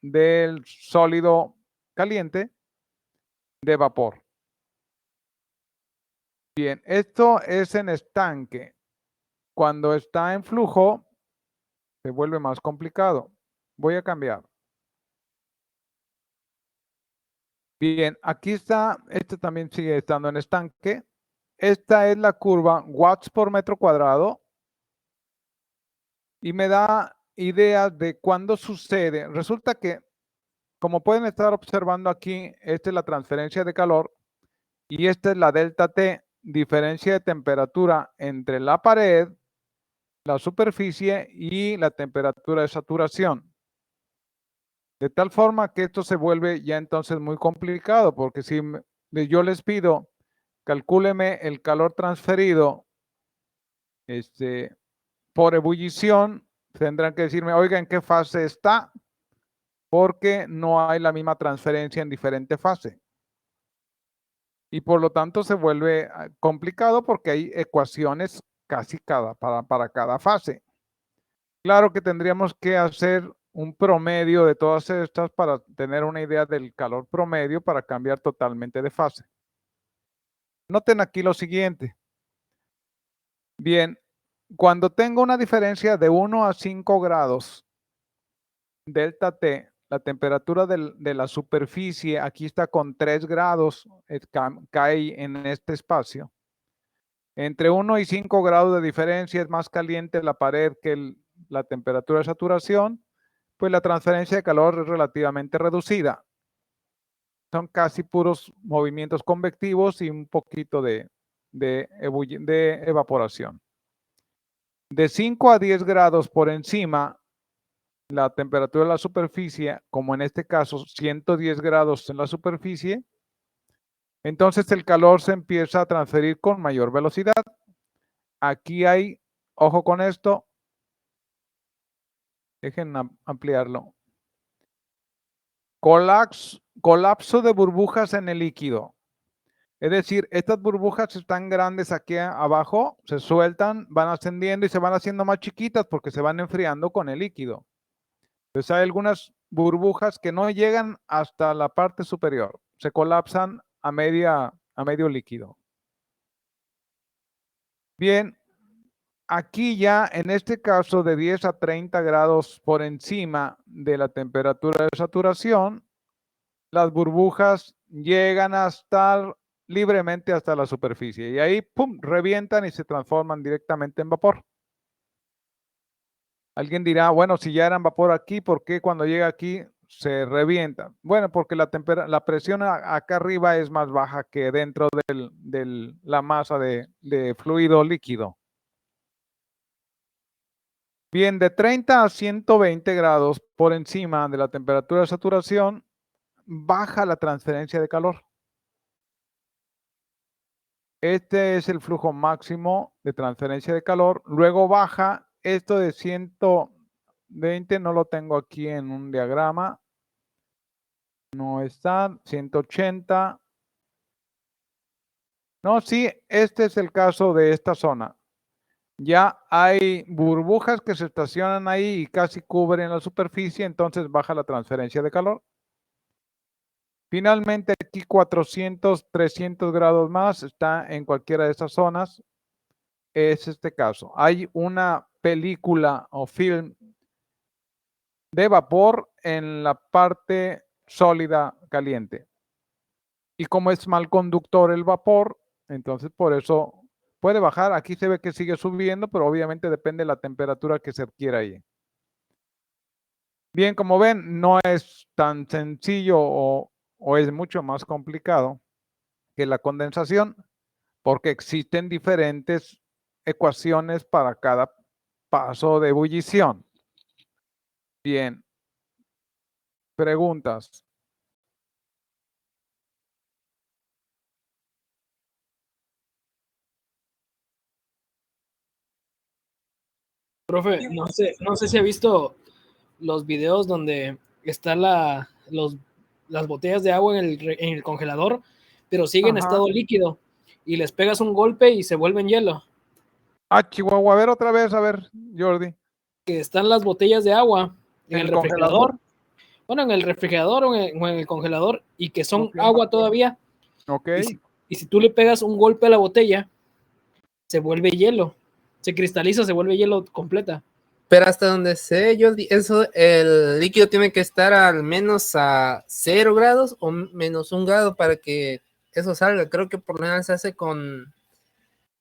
del sólido caliente de vapor. Bien, esto es en estanque. Cuando está en flujo, se vuelve más complicado. Voy a cambiar. Bien, aquí está, este también sigue estando en estanque. Esta es la curva watts por metro cuadrado y me da ideas de cuándo sucede. Resulta que, como pueden estar observando aquí, esta es la transferencia de calor y esta es la delta T, diferencia de temperatura entre la pared, la superficie y la temperatura de saturación. De tal forma que esto se vuelve ya entonces muy complicado, porque si yo les pido, calcúleme el calor transferido por ebullición, tendrán que decirme, oiga, ¿en qué fase está? Porque no hay la misma transferencia en diferente fase. Y por lo tanto se vuelve complicado porque hay ecuaciones casi para cada fase. Claro que tendríamos que hacer un promedio de todas estas para tener una idea del calor promedio para cambiar totalmente de fase. Noten aquí lo siguiente. Bien, cuando tengo una diferencia de 1 a 5 grados delta T, la temperatura de la superficie aquí está con 3 grados, cae en este espacio. Entre 1 y 5 grados de diferencia es más caliente la pared que la temperatura de saturación, pues la transferencia de calor es relativamente reducida. Son casi puros movimientos convectivos y un poquito de evaporación. De 5 a 10 grados por encima, la temperatura de la superficie, como en este caso 110 grados en la superficie, entonces el calor se empieza a transferir con mayor velocidad. Aquí hay, ojo con esto, dejen ampliarlo. Colapso de burbujas en el líquido. Es decir, estas burbujas están grandes aquí abajo, se sueltan, van ascendiendo y se van haciendo más chiquitas porque se van enfriando con el líquido. Entonces hay algunas burbujas que no llegan hasta la parte superior, se colapsan a medio líquido. Bien, aquí ya en este caso de 10 a 30 grados por encima de la temperatura de saturación, las burbujas llegan a estar libremente hasta la superficie y ahí, ¡pum!, revientan y se transforman directamente en vapor. Alguien dirá, bueno, si ya eran vapor aquí, ¿por qué cuando llega aquí se revienta? Bueno, porque la presión acá arriba es más baja que dentro de la masa de fluido líquido. Bien, de 30 a 120 grados por encima de la temperatura de saturación, baja la transferencia de calor. Este es el flujo máximo de transferencia de calor. Luego baja. Esto de 120 no lo tengo aquí en un diagrama. No está. 180. No, sí, este es el caso de esta zona. Ya hay burbujas que se estacionan ahí y casi cubren la superficie, entonces baja la transferencia de calor. Finalmente, aquí 400, 300 grados más, está en cualquiera de estas zonas. Es este caso. Hay una película o film de vapor en la parte sólida caliente. Y como es mal conductor el vapor, entonces por eso puede bajar. Aquí se ve que sigue subiendo, pero obviamente depende de la temperatura que se adquiera ahí. Bien, como ven, no es tan sencillo o es mucho más complicado que la condensación, porque existen diferentes ecuaciones para cada paso de ebullición. Bien. Preguntas. Profe, no sé si ha visto los videos donde están las botellas de agua en el congelador, pero siguen en Ajá. estado líquido y les pegas un golpe y se vuelven hielo. Ah, Chihuahua, a ver otra vez, a ver, Jordi. Que están las botellas de agua en ¿En el el refrigerador. congelador? Bueno, en el refrigerador o en el congelador y que son Ok. agua todavía. Ok. Y si tú le pegas un golpe a la botella, se vuelve hielo. Se cristaliza, se vuelve hielo completa. Pero hasta donde sé, Jordi, eso, el líquido tiene que estar al menos a 0 grados o menos 1 grado para que eso salga. Creo que por lo general se hace con,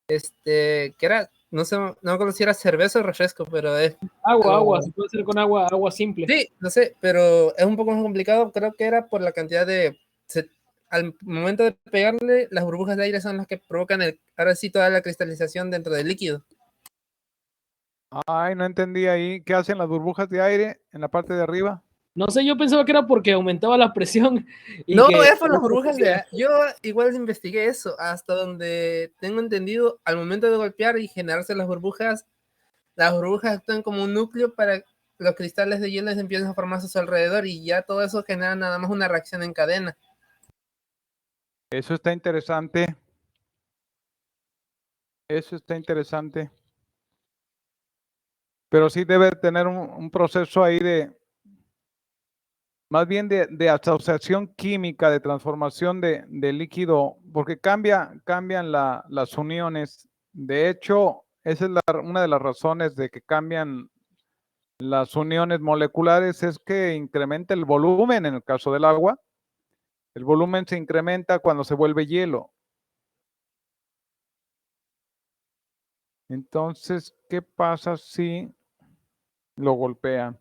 que era, no sé, no me acuerdo si era cerveza o refresco, pero es... Agua, se puede hacer con agua simple. Sí, no sé, pero es un poco más complicado. Creo que era por la cantidad de... al momento de pegarle, las burbujas de aire son las que provocan ahora sí toda la cristalización dentro del líquido. Ay, no entendí ahí. ¿Qué hacen las burbujas de aire en la parte de arriba? No sé, yo pensaba que era porque aumentaba la presión. Y No, que es por las burbujas de aire. Yo igual investigué eso, hasta donde tengo entendido, al momento de golpear y generarse las burbujas actúan como un núcleo para los cristales de hielo empiezan a formarse a su alrededor y ya todo eso genera nada más una reacción en cadena. Eso está interesante. Eso está interesante. Pero sí debe tener un proceso ahí más bien de asociación química, de transformación de líquido, porque cambian las uniones. De hecho, esa es una de las razones de que cambian las uniones moleculares, es que incrementa el volumen en el caso del agua. El volumen se incrementa cuando se vuelve hielo. Entonces, ¿qué pasa si lo golpean?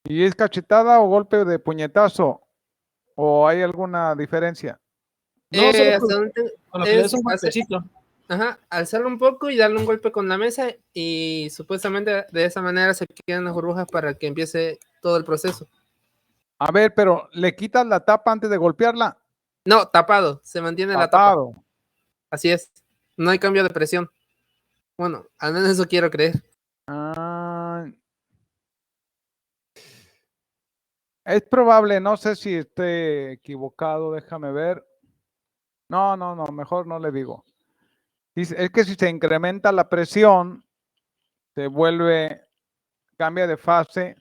¿Y es cachetada o golpe de puñetazo? ¿O hay alguna diferencia? No, solo Hasta donde con lo que le des un golpecito. Ajá, alzarlo un poco y darle un golpe con la mesa y supuestamente de esa manera se quedan las burbujas para que empiece todo el proceso. A ver, pero ¿le quitas la tapa antes de golpearla? No, tapado, se mantiene la tapa. Tapado. Así es, no hay cambio de presión. Bueno, al menos eso quiero creer. Ah, es probable, no sé si esté equivocado, déjame ver. No, mejor no le digo. Es que si se incrementa la presión, se cambia de fase.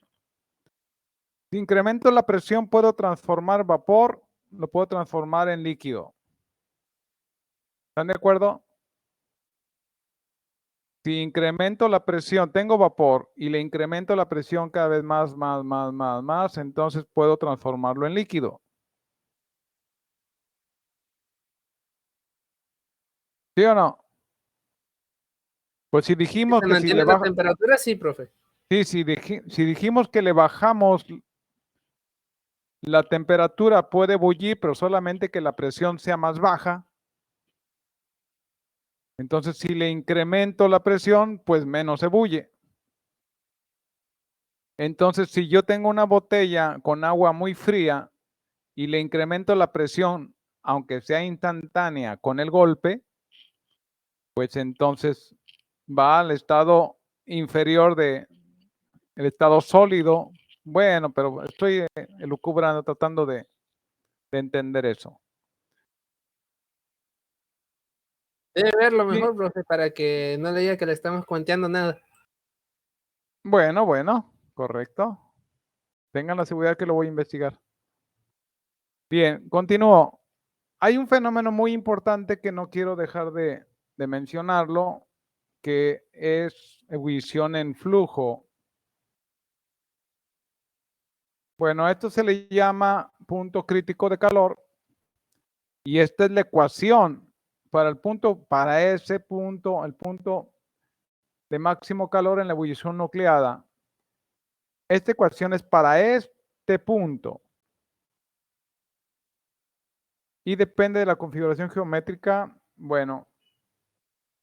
Si incremento la presión, puedo transformar vapor, lo puedo transformar en líquido. ¿Están de acuerdo? Si incremento la presión, tengo vapor y le incremento la presión cada vez más, entonces puedo transformarlo en líquido. ¿Sí o no? Pues si dijimos ¿Se que si mantiene le la baja, temperatura? Sí, profe. sí, si dijimos que le bajamos la temperatura, puede bullir, pero solamente que la presión sea más baja. Entonces, si le incremento la presión, pues menos se bulle. Entonces, si yo tengo una botella con agua muy fría y le incremento la presión, aunque sea instantánea con el golpe, pues entonces va al estado inferior el estado sólido. Bueno, pero estoy elucubrando, tratando de entender eso. Debe verlo Sí. mejor, profe, para que no le diga que le estamos cuenteando nada. Bueno, correcto. Tengan la seguridad que lo voy a investigar. Bien, continúo. Hay un fenómeno muy importante que no quiero dejar de mencionarlo, que es ebullición en flujo. Bueno, esto se le llama punto crítico de calor y esta es la ecuación para ese punto, el punto de máximo calor en la ebullición nucleada. Esta ecuación es para este punto y depende de la configuración geométrica. Bueno,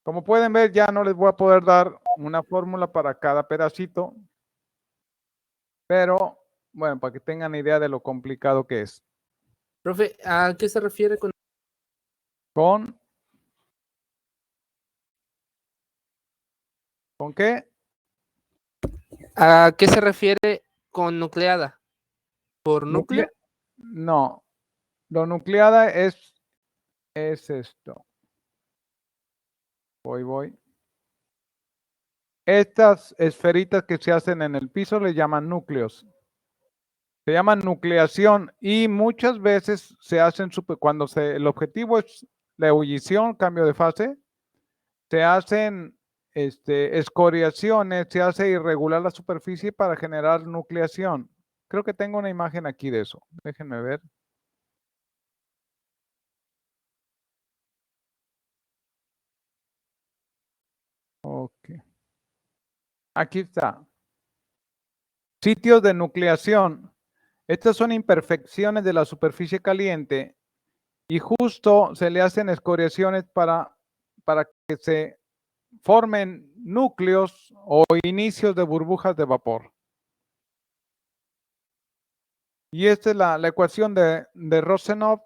como pueden ver, ya no les voy a poder dar una fórmula para cada pedacito, pero bueno, para que tengan idea de lo complicado que es. Profe, ¿a qué se refiere con ¿Con qué? ¿A qué se refiere con nucleada? ¿Por núcleo? No, lo nucleada es esto. Voy. Estas esferitas que se hacen en el piso le llaman núcleos. Se llaman nucleación y muchas veces se hacen cuando el objetivo es la ebullición, cambio de fase, se hacen escoriaciones, se hace irregular la superficie para generar nucleación. Creo que tengo una imagen aquí de eso. Déjenme ver. Ok. Aquí está. Sitios de nucleación. Estas son imperfecciones de la superficie caliente y justo se le hacen escoriaciones para que se formen núcleos o inicios de burbujas de vapor. Y esta es la ecuación de Rosenov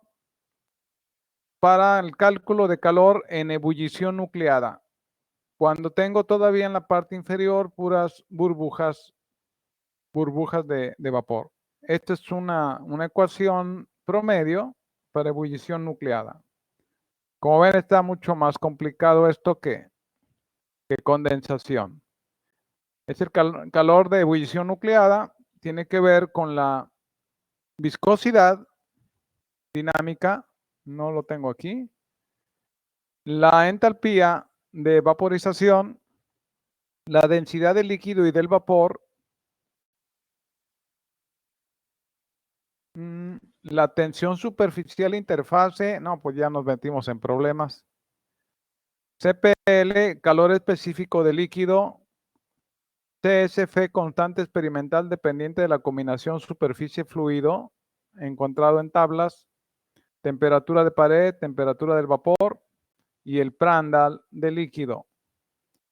para el cálculo de calor en ebullición nucleada. Cuando tengo todavía en la parte inferior puras burbujas de vapor. Esta es una ecuación promedio para ebullición nucleada. Como ven, está mucho más complicado esto que condensación. Es el calor de ebullición nucleada, tiene que ver con la viscosidad dinámica, no lo tengo aquí, la entalpía de vaporización, la densidad del líquido y del vapor, la tensión superficial interfase, no, pues ya nos metimos en problemas. CPL, calor específico de líquido. CSF, constante experimental dependiente de la combinación superficie-fluido, encontrado en tablas. Temperatura de pared, temperatura del vapor y el Prandtl de líquido.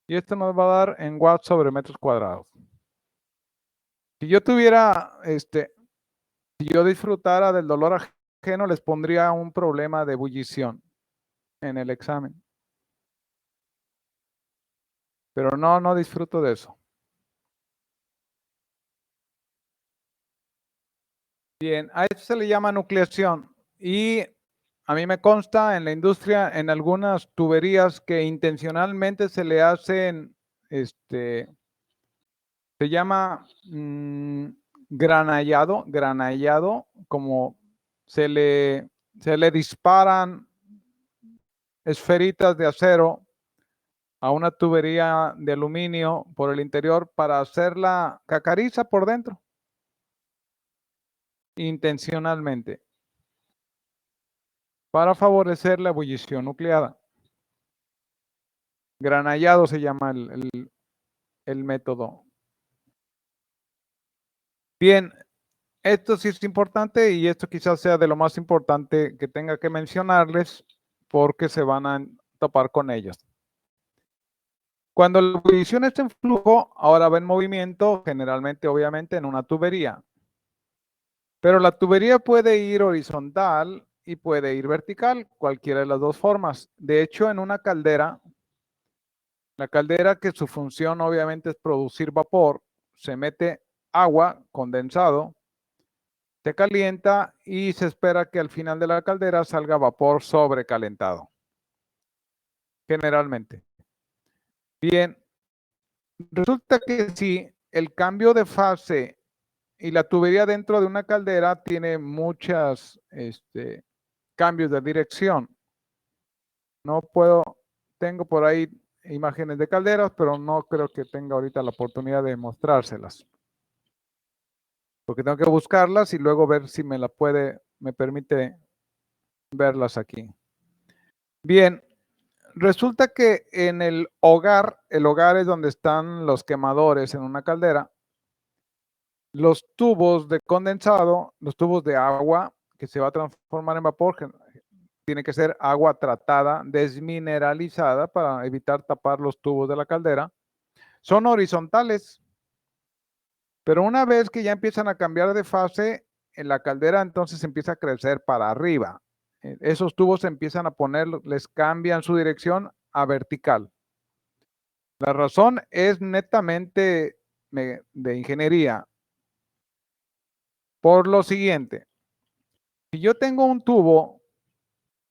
Y esto nos va a dar en watts sobre metros cuadrados. Si yo tuviera, si yo disfrutara del dolor ajeno, les pondría un problema de ebullición en el examen. Pero no disfruto de eso. Bien, a esto se le llama nucleación y a mí me consta en la industria, en algunas tuberías que intencionalmente se le hacen, se llama granallado, como se le disparan esferitas de acero a una tubería de aluminio por el interior para hacerla cacariza por dentro, intencionalmente, para favorecer la ebullición nucleada. Granallado se llama el método. Bien, esto sí es importante y esto quizás sea de lo más importante que tenga que mencionarles porque se van a topar con ellos. Cuando la ebullición está en flujo, ahora va en movimiento, generalmente obviamente en una tubería. Pero la tubería puede ir horizontal y puede ir vertical, cualquiera de las dos formas. De hecho, en una caldera, la caldera que su función obviamente es producir vapor, se mete agua condensado, se calienta y se espera que al final de la caldera salga vapor sobrecalentado. Generalmente. Bien, resulta que si el cambio de fase y la tubería dentro de una caldera tiene muchos cambios de dirección. No puedo, tengo por ahí imágenes de calderas, pero no creo que tenga ahorita la oportunidad de mostrárselas. porque tengo que buscarlas y luego ver si me permite verlas aquí. Bien, resulta que en el hogar es donde están los quemadores en una caldera, los tubos de condensado, los tubos de agua que se va a transformar en vapor, que tiene que ser agua tratada, desmineralizada para evitar tapar los tubos de la caldera, son horizontales. Pero una vez que ya empiezan a cambiar de fase, en la caldera entonces empieza a crecer para arriba. Esos tubos empiezan a les cambian su dirección a vertical. La razón es netamente de ingeniería. Por lo siguiente, si yo tengo un tubo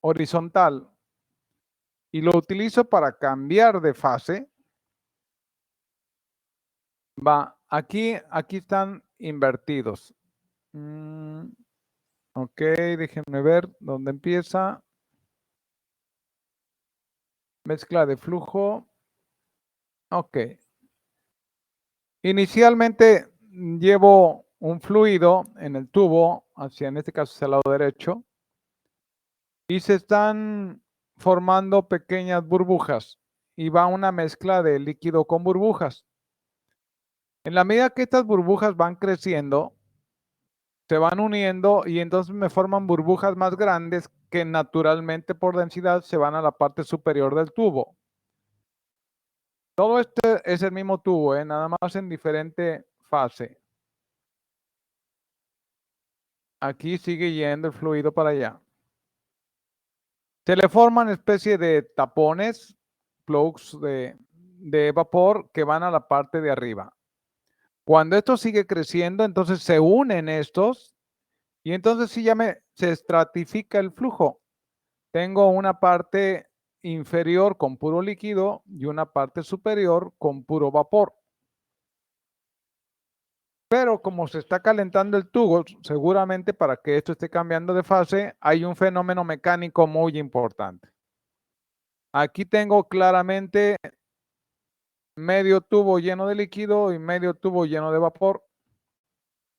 horizontal y lo utilizo para cambiar de fase, aquí están invertidos. Ok, déjenme ver dónde empieza. Mezcla de flujo. Ok. Inicialmente llevo un fluido en el tubo, en este caso hacia el lado derecho, y se están formando pequeñas burbujas y va una mezcla de líquido con burbujas. En la medida que estas burbujas van creciendo, se van uniendo y entonces me forman burbujas más grandes que naturalmente por densidad se van a la parte superior del tubo. Todo este es el mismo tubo, nada más en diferente fase. Aquí sigue yendo el fluido para allá. Se le forman especie de tapones, plugs de vapor que van a la parte de arriba. Cuando esto sigue creciendo, entonces se unen estos y entonces sí se estratifica el flujo. Tengo una parte inferior con puro líquido y una parte superior con puro vapor. Pero como se está calentando el tubo, seguramente para que esto esté cambiando de fase, hay un fenómeno mecánico muy importante. Aquí tengo claramente medio tubo lleno de líquido y medio tubo lleno de vapor.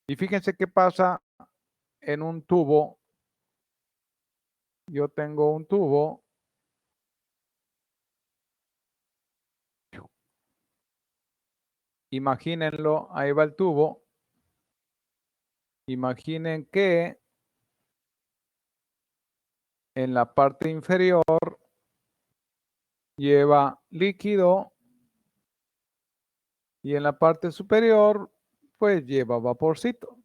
Y fíjense qué pasa en un tubo. Yo tengo un tubo. Imagínenlo, ahí va el tubo. Imaginen que en la parte inferior lleva líquido y en la parte superior pues lleva vaporcito.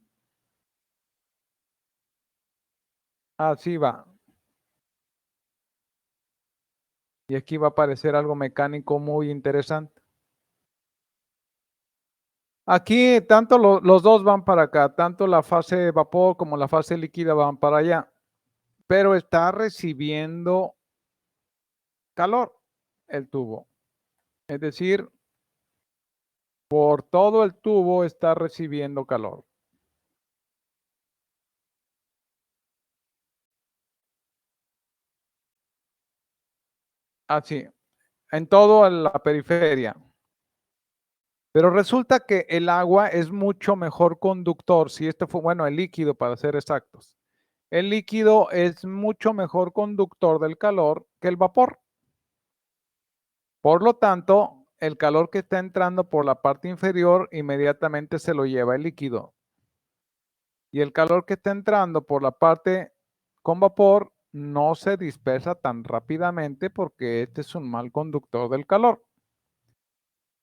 Así va. Y aquí va a aparecer algo mecánico muy interesante. Aquí tanto los dos van para acá, tanto la fase de vapor como la fase líquida van para allá, pero está recibiendo calor el tubo. Es decir, por todo el tubo está recibiendo calor. Así, en toda la periferia. Pero resulta que el agua es mucho mejor conductor, si esto fue, bueno, el líquido para ser exactos. El líquido es mucho mejor conductor del calor que el vapor. Por lo tanto, el calor que está entrando por la parte inferior inmediatamente se lo lleva el líquido. Y el calor que está entrando por la parte con vapor no se dispersa tan rápidamente porque este es un mal conductor del calor.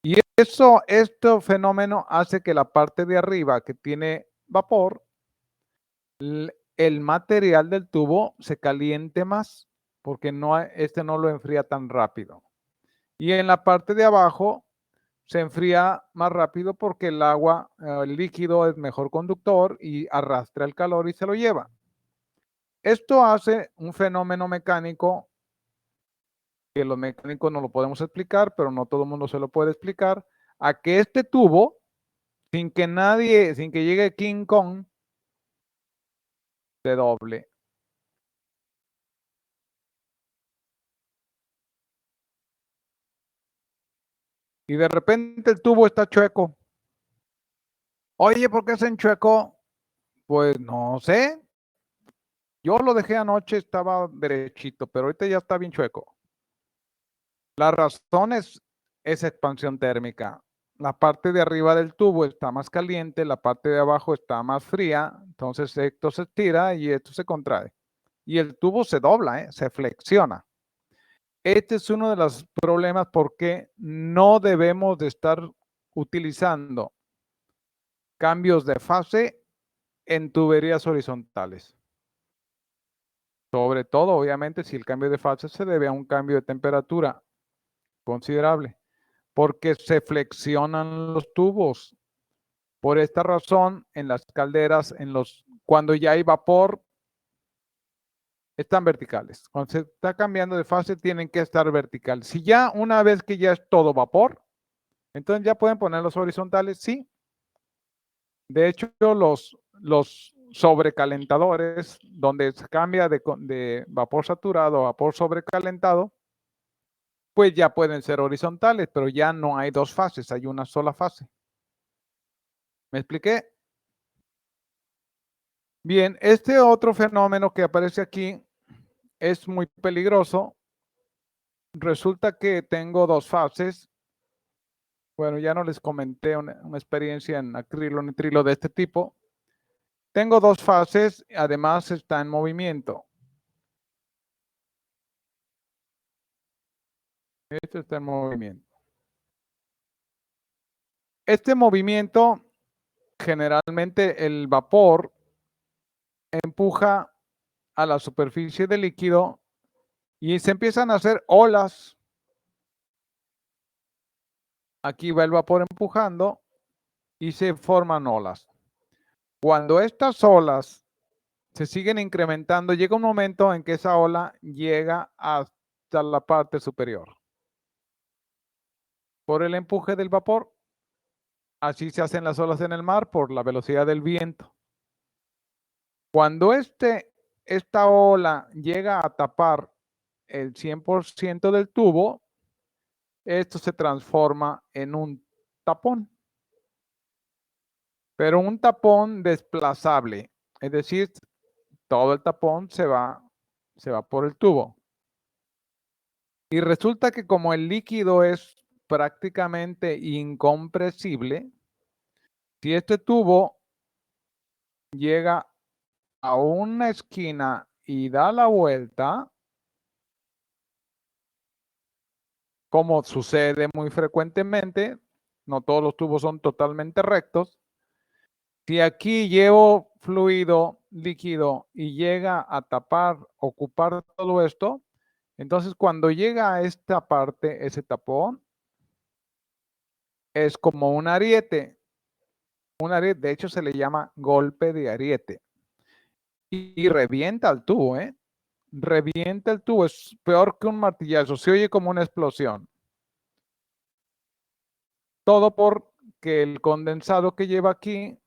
Y este fenómeno hace que la parte de arriba que tiene vapor, el material del tubo se caliente más porque este no lo enfría tan rápido. Y en la parte de abajo se enfría más rápido porque el líquido es mejor conductor y arrastra el calor y se lo lleva. Esto hace un fenómeno mecánico que los mecánicos no lo podemos explicar, pero no todo el mundo se lo puede explicar, a que este tubo, sin que llegue King Kong, se doble. Y de repente el tubo está chueco. Oye, ¿por qué se enchuecó? Pues no sé. Yo lo dejé anoche, estaba derechito, pero ahorita ya está bien chueco. La razón es expansión térmica. La parte de arriba del tubo está más caliente, la parte de abajo está más fría, entonces esto se estira y esto se contrae. Y el tubo se dobla, se flexiona. Este es uno de los problemas porque no debemos de estar utilizando cambios de fase en tuberías horizontales. Sobre todo, obviamente, si el cambio de fase se debe a un cambio de temperatura considerable, porque se flexionan los tubos. Por esta razón, en las calderas, cuando ya hay vapor, están verticales. Cuando se está cambiando de fase, tienen que estar verticales. Si ya una vez que ya es todo vapor, entonces ya pueden ponerlos horizontales, sí. De hecho, los sobrecalentadores, donde se cambia de vapor saturado a vapor sobrecalentado, pues ya pueden ser horizontales, pero ya no hay dos fases, hay una sola fase. ¿Me expliqué? Bien, este otro fenómeno que aparece aquí es muy peligroso. Resulta que tengo dos fases. Bueno, ya no les comenté una experiencia en acrilonitrilo de este tipo. Tengo dos fases, además está en movimiento. Este está en movimiento. Este movimiento, generalmente el vapor empuja a la superficie del líquido y se empiezan a hacer olas. Aquí va el vapor empujando y se forman olas. Cuando estas olas se siguen incrementando, llega un momento en que esa ola llega hasta la parte superior. Por el empuje del vapor, así se hacen las olas en el mar por la velocidad del viento. Cuando esta ola llega a tapar el 100% del tubo, esto se transforma en un tapón. Pero un tapón desplazable, es decir, todo el tapón se va por el tubo. Y resulta que como el líquido es prácticamente incompresible, si este tubo llega a una esquina y da la vuelta, como sucede muy frecuentemente, no todos los tubos son totalmente rectos. Si aquí llevo fluido líquido y llega a tapar, ocupar todo esto, entonces cuando llega a esta parte, ese tapón, es como un ariete. Un ariete, de hecho se le llama golpe de ariete. Y revienta el tubo, ¿eh? Revienta el tubo, es peor que un martillazo, se oye como una explosión. Todo porque el condensado que lleva aquí,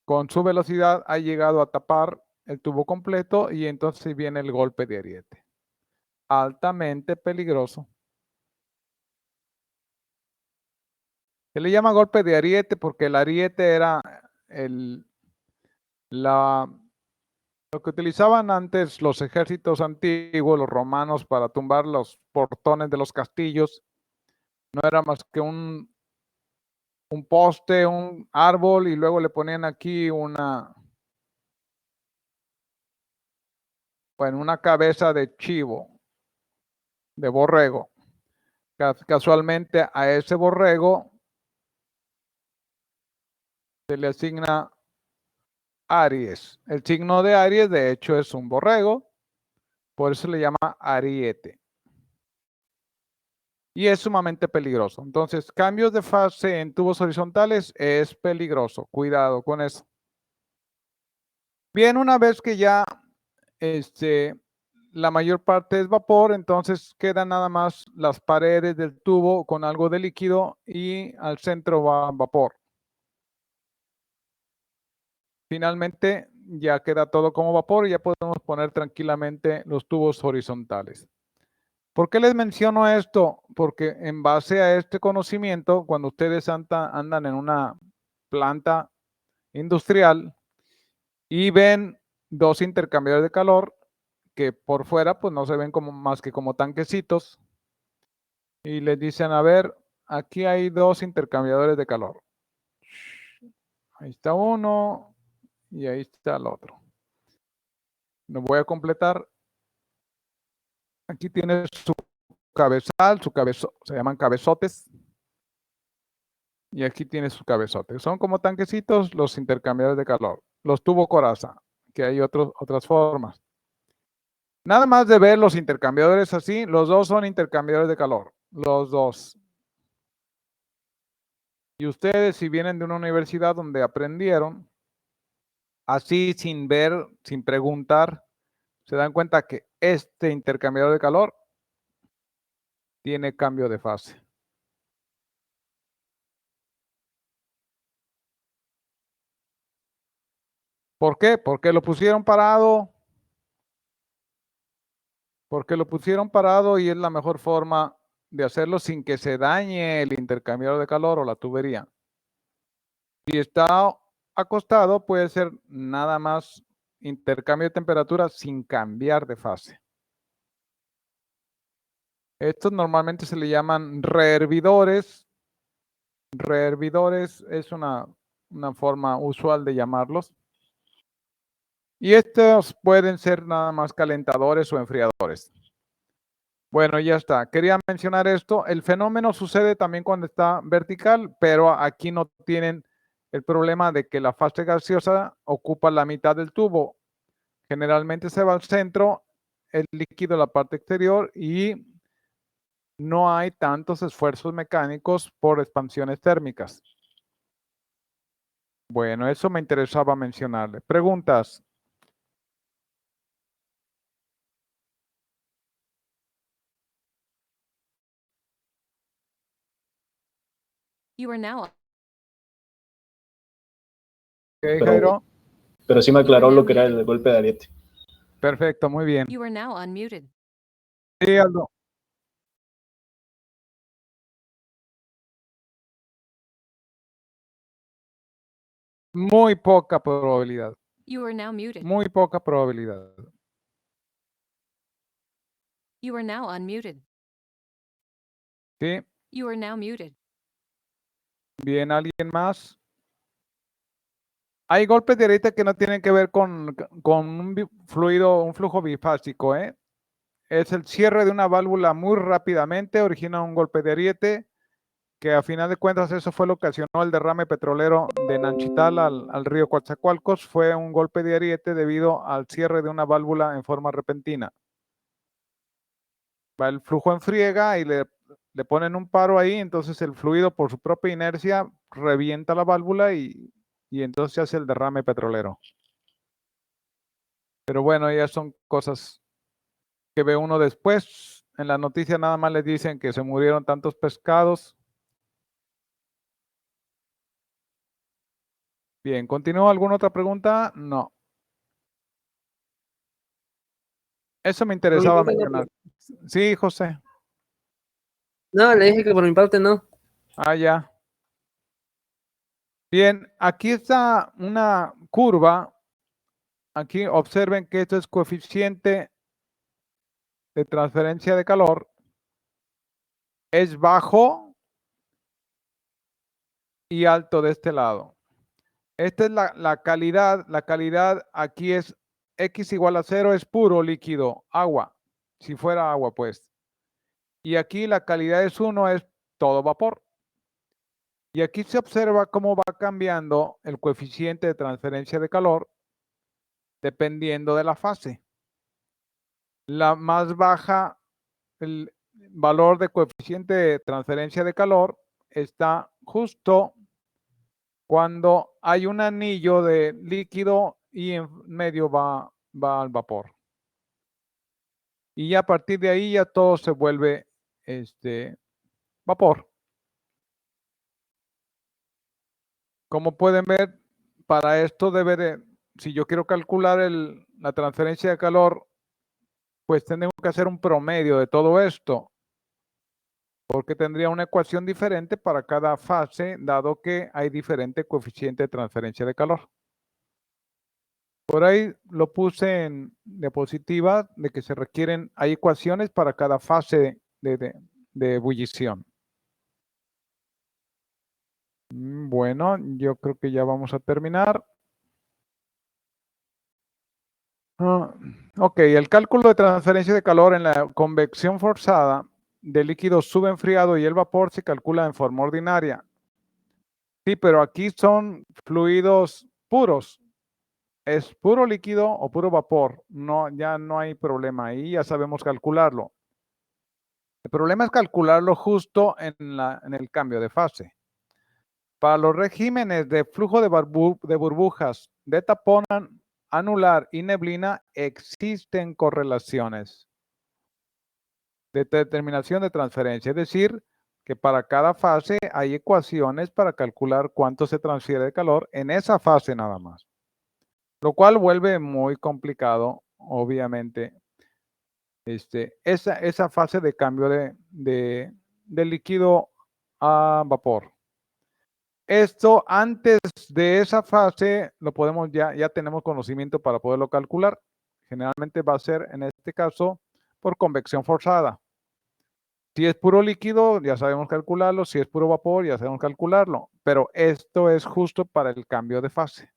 con su velocidad, ha llegado a tapar el tubo completo y entonces viene el golpe de ariete. Altamente peligroso. Se le llama golpe de ariete porque el ariete era lo que utilizaban antes los ejércitos antiguos, los romanos, para tumbar los portones de los castillos. No era más que un poste, un árbol y luego le ponían aquí una cabeza de chivo, de borrego. Casualmente a ese borrego se le asigna Aries. El signo de Aries, de hecho, es un borrego, por eso le llama ariete. Y es sumamente peligroso. Entonces, cambios de fase en tubos horizontales es peligroso. Cuidado con eso. Bien, una vez que ya la mayor parte es vapor, entonces quedan nada más las paredes del tubo con algo de líquido y al centro va vapor. Finalmente ya queda todo como vapor y ya podemos poner tranquilamente los tubos horizontales. ¿Por qué les menciono esto? Porque en base a este conocimiento, cuando ustedes andan en una planta industrial y ven dos intercambiadores de calor que por fuera pues no se ven como más que como tanquecitos y les dicen, a ver, aquí hay dos intercambiadores de calor. Ahí está uno y ahí está el otro. Lo voy a completar. Aquí tiene su cabezal, se llaman cabezotes. Y aquí tiene su cabezote. Son como tanquecitos los intercambiadores de calor. Los tubo coraza, que hay otras formas. Nada más de ver los intercambiadores así, los dos son intercambiadores de calor. Los dos. Y ustedes, si vienen de una universidad donde aprendieron, así sin ver, sin preguntar, se dan cuenta que este intercambiador de calor tiene cambio de fase. ¿Por qué? Porque lo pusieron parado. Porque lo pusieron parado y es la mejor forma de hacerlo sin que se dañe el intercambiador de calor o la tubería. Si está acostado, puede ser nada más intercambio de temperatura sin cambiar de fase. Estos normalmente se le llaman rehervidores. Rehervidores es una forma usual de llamarlos. Y estos pueden ser nada más calentadores o enfriadores. Bueno, ya está. Quería mencionar esto. El fenómeno sucede también cuando está vertical, pero aquí no tienen el problema de que la fase gaseosa ocupa la mitad del tubo. Generalmente se va al centro, el líquido a la parte exterior y no hay tantos esfuerzos mecánicos por expansiones térmicas. Bueno, eso me interesaba mencionarle. ¿Preguntas? You are now ¿Qué, Pero- Jairo? Pero sí me aclaró lo que era el golpe de ariete. Perfecto, muy bien. you are now unmuted. Sí, Aldo. Muy poca probabilidad. You are now muted. Muy poca probabilidad. You are now unmuted. ¿Sí? You are now muted. Bien, ¿alguien más? Hay golpes de ariete que no tienen que ver con un fluido, un flujo bifásico, ¿eh? Es el cierre de una válvula muy rápidamente, origina un golpe de ariete, que a final de cuentas eso fue lo que ocasionó el derrame petrolero de Nanchital al río Coatzacoalcos. Fue un golpe de ariete debido al cierre de una válvula en forma repentina. Va el flujo en friega y le ponen un paro ahí, entonces el fluido por su propia inercia revienta la válvula y entonces se hace el derrame petrolero. Pero bueno, ya son cosas que ve uno después. En la noticia nada más les dicen que se murieron tantos pescados. Bien, ¿continúa alguna otra pregunta? No. Eso me interesaba mencionar. Sí, José. No, le dije que por mi parte no. Ah, ya. Bien, aquí está una curva. Aquí observen que esto es coeficiente de transferencia de calor. Es bajo y alto de este lado. Esta es la calidad. La calidad aquí es X igual a 0, es puro líquido, agua. Si fuera agua, pues. Y aquí la calidad es 1, es todo vapor. Y aquí se observa cómo va cambiando el coeficiente de transferencia de calor dependiendo de la fase. La más baja, el valor de coeficiente de transferencia de calor está justo cuando hay un anillo de líquido y en medio va al vapor. Y a partir de ahí ya todo se vuelve vapor. Como pueden ver, para esto si yo quiero calcular la transferencia de calor, pues tenemos que hacer un promedio de todo esto. porque tendría una ecuación diferente para cada fase, dado que hay diferente coeficiente de transferencia de calor. Por ahí lo puse en diapositiva de que se requieren, hay ecuaciones para cada fase de ebullición. Bueno, yo creo que ya vamos a terminar. Ok, el cálculo de transferencia de calor en la convección forzada del líquido subenfriado y el vapor se calcula en forma ordinaria. Sí, pero aquí son fluidos puros. Es puro líquido o puro vapor. No, ya no hay problema ahí, ya sabemos calcularlo. El problema es calcularlo justo en el cambio de fase. Para los regímenes de flujo de burbujas, de tapón anular y neblina, existen correlaciones de determinación de transferencia. Es decir, que para cada fase hay ecuaciones para calcular cuánto se transfiere de calor en esa fase nada más. Lo cual vuelve muy complicado, obviamente, esa fase de cambio de líquido a vapor. Esto antes de esa fase lo podemos ya tenemos conocimiento para poderlo calcular. Generalmente va a ser, en este caso, por convección forzada. Si es puro líquido, ya sabemos calcularlo. Si es puro vapor, ya sabemos calcularlo. Pero esto es justo para el cambio de fase,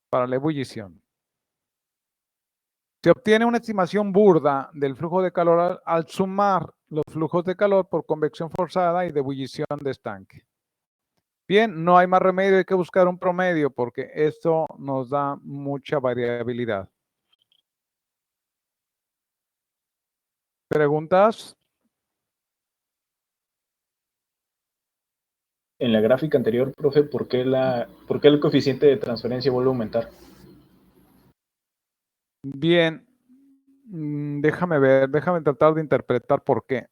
para la ebullición. Se obtiene una estimación burda del flujo de calor al sumar los flujos de calor por convección forzada y de ebullición de estanque. Bien, no hay más remedio, hay que buscar un promedio porque esto nos da mucha variabilidad. ¿Preguntas? En la gráfica anterior, profe, ¿por qué el coeficiente de transferencia vuelve a aumentar? Bien, déjame ver, déjame tratar de interpretar por qué.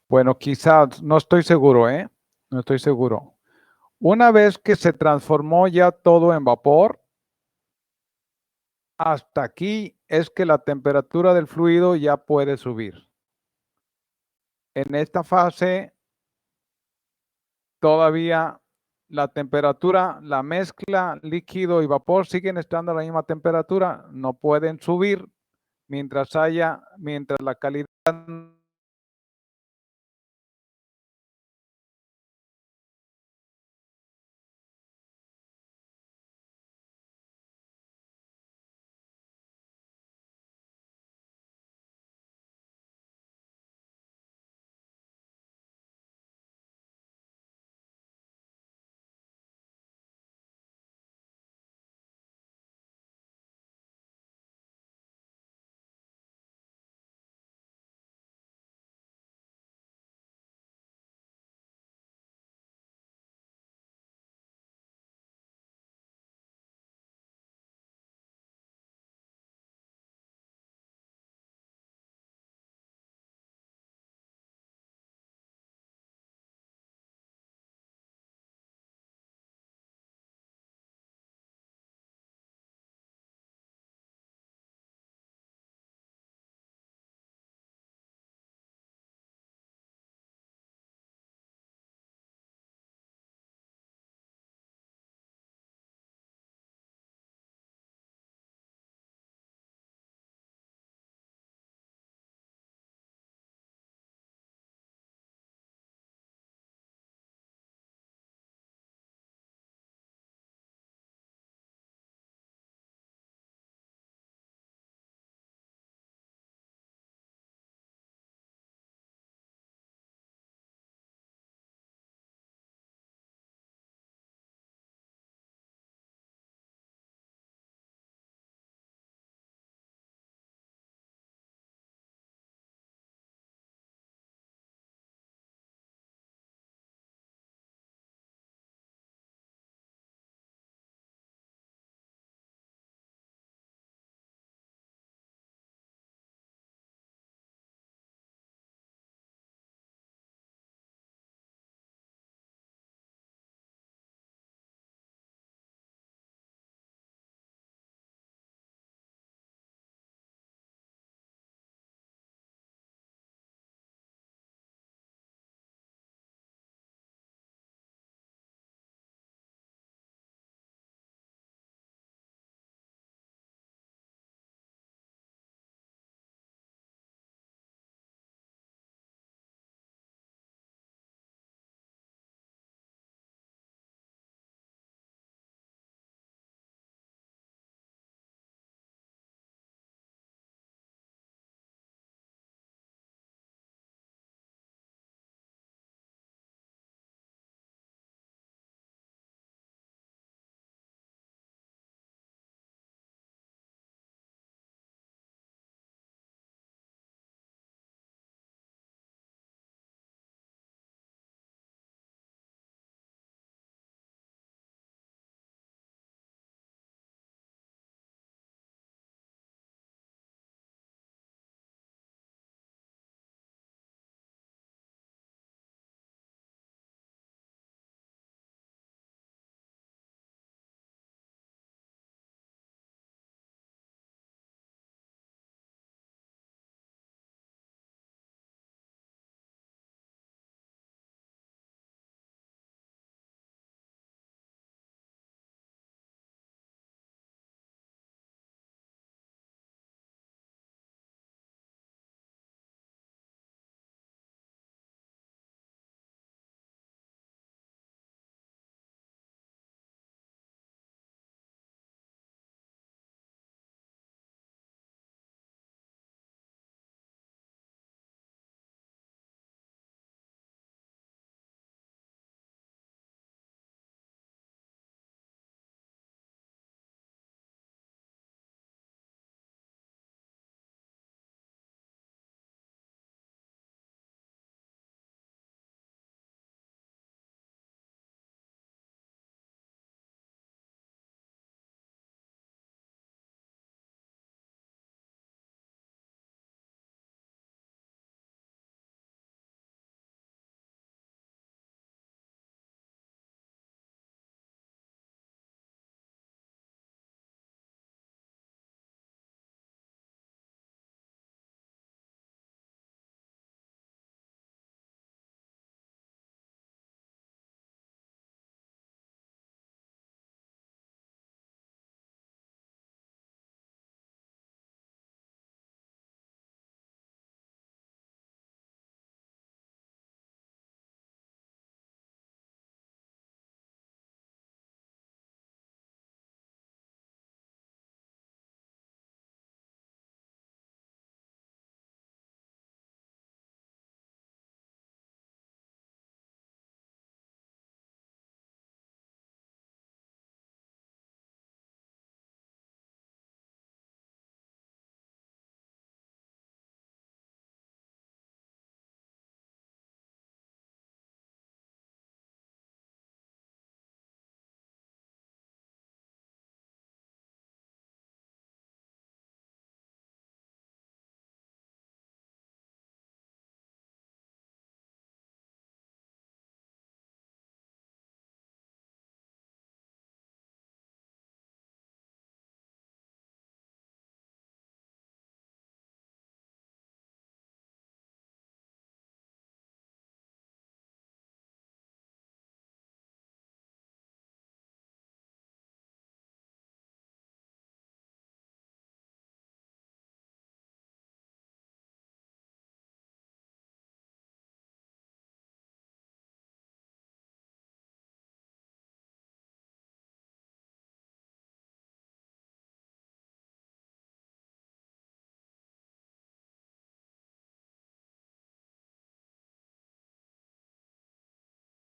Bueno, quizás, no estoy seguro, ¿eh? No estoy seguro. Una vez que se transformó ya todo en vapor, hasta aquí es que la temperatura del fluido ya puede subir. En esta fase, todavía la temperatura, la mezcla líquido y vapor siguen estando a la misma temperatura, no pueden subir mientras la calidad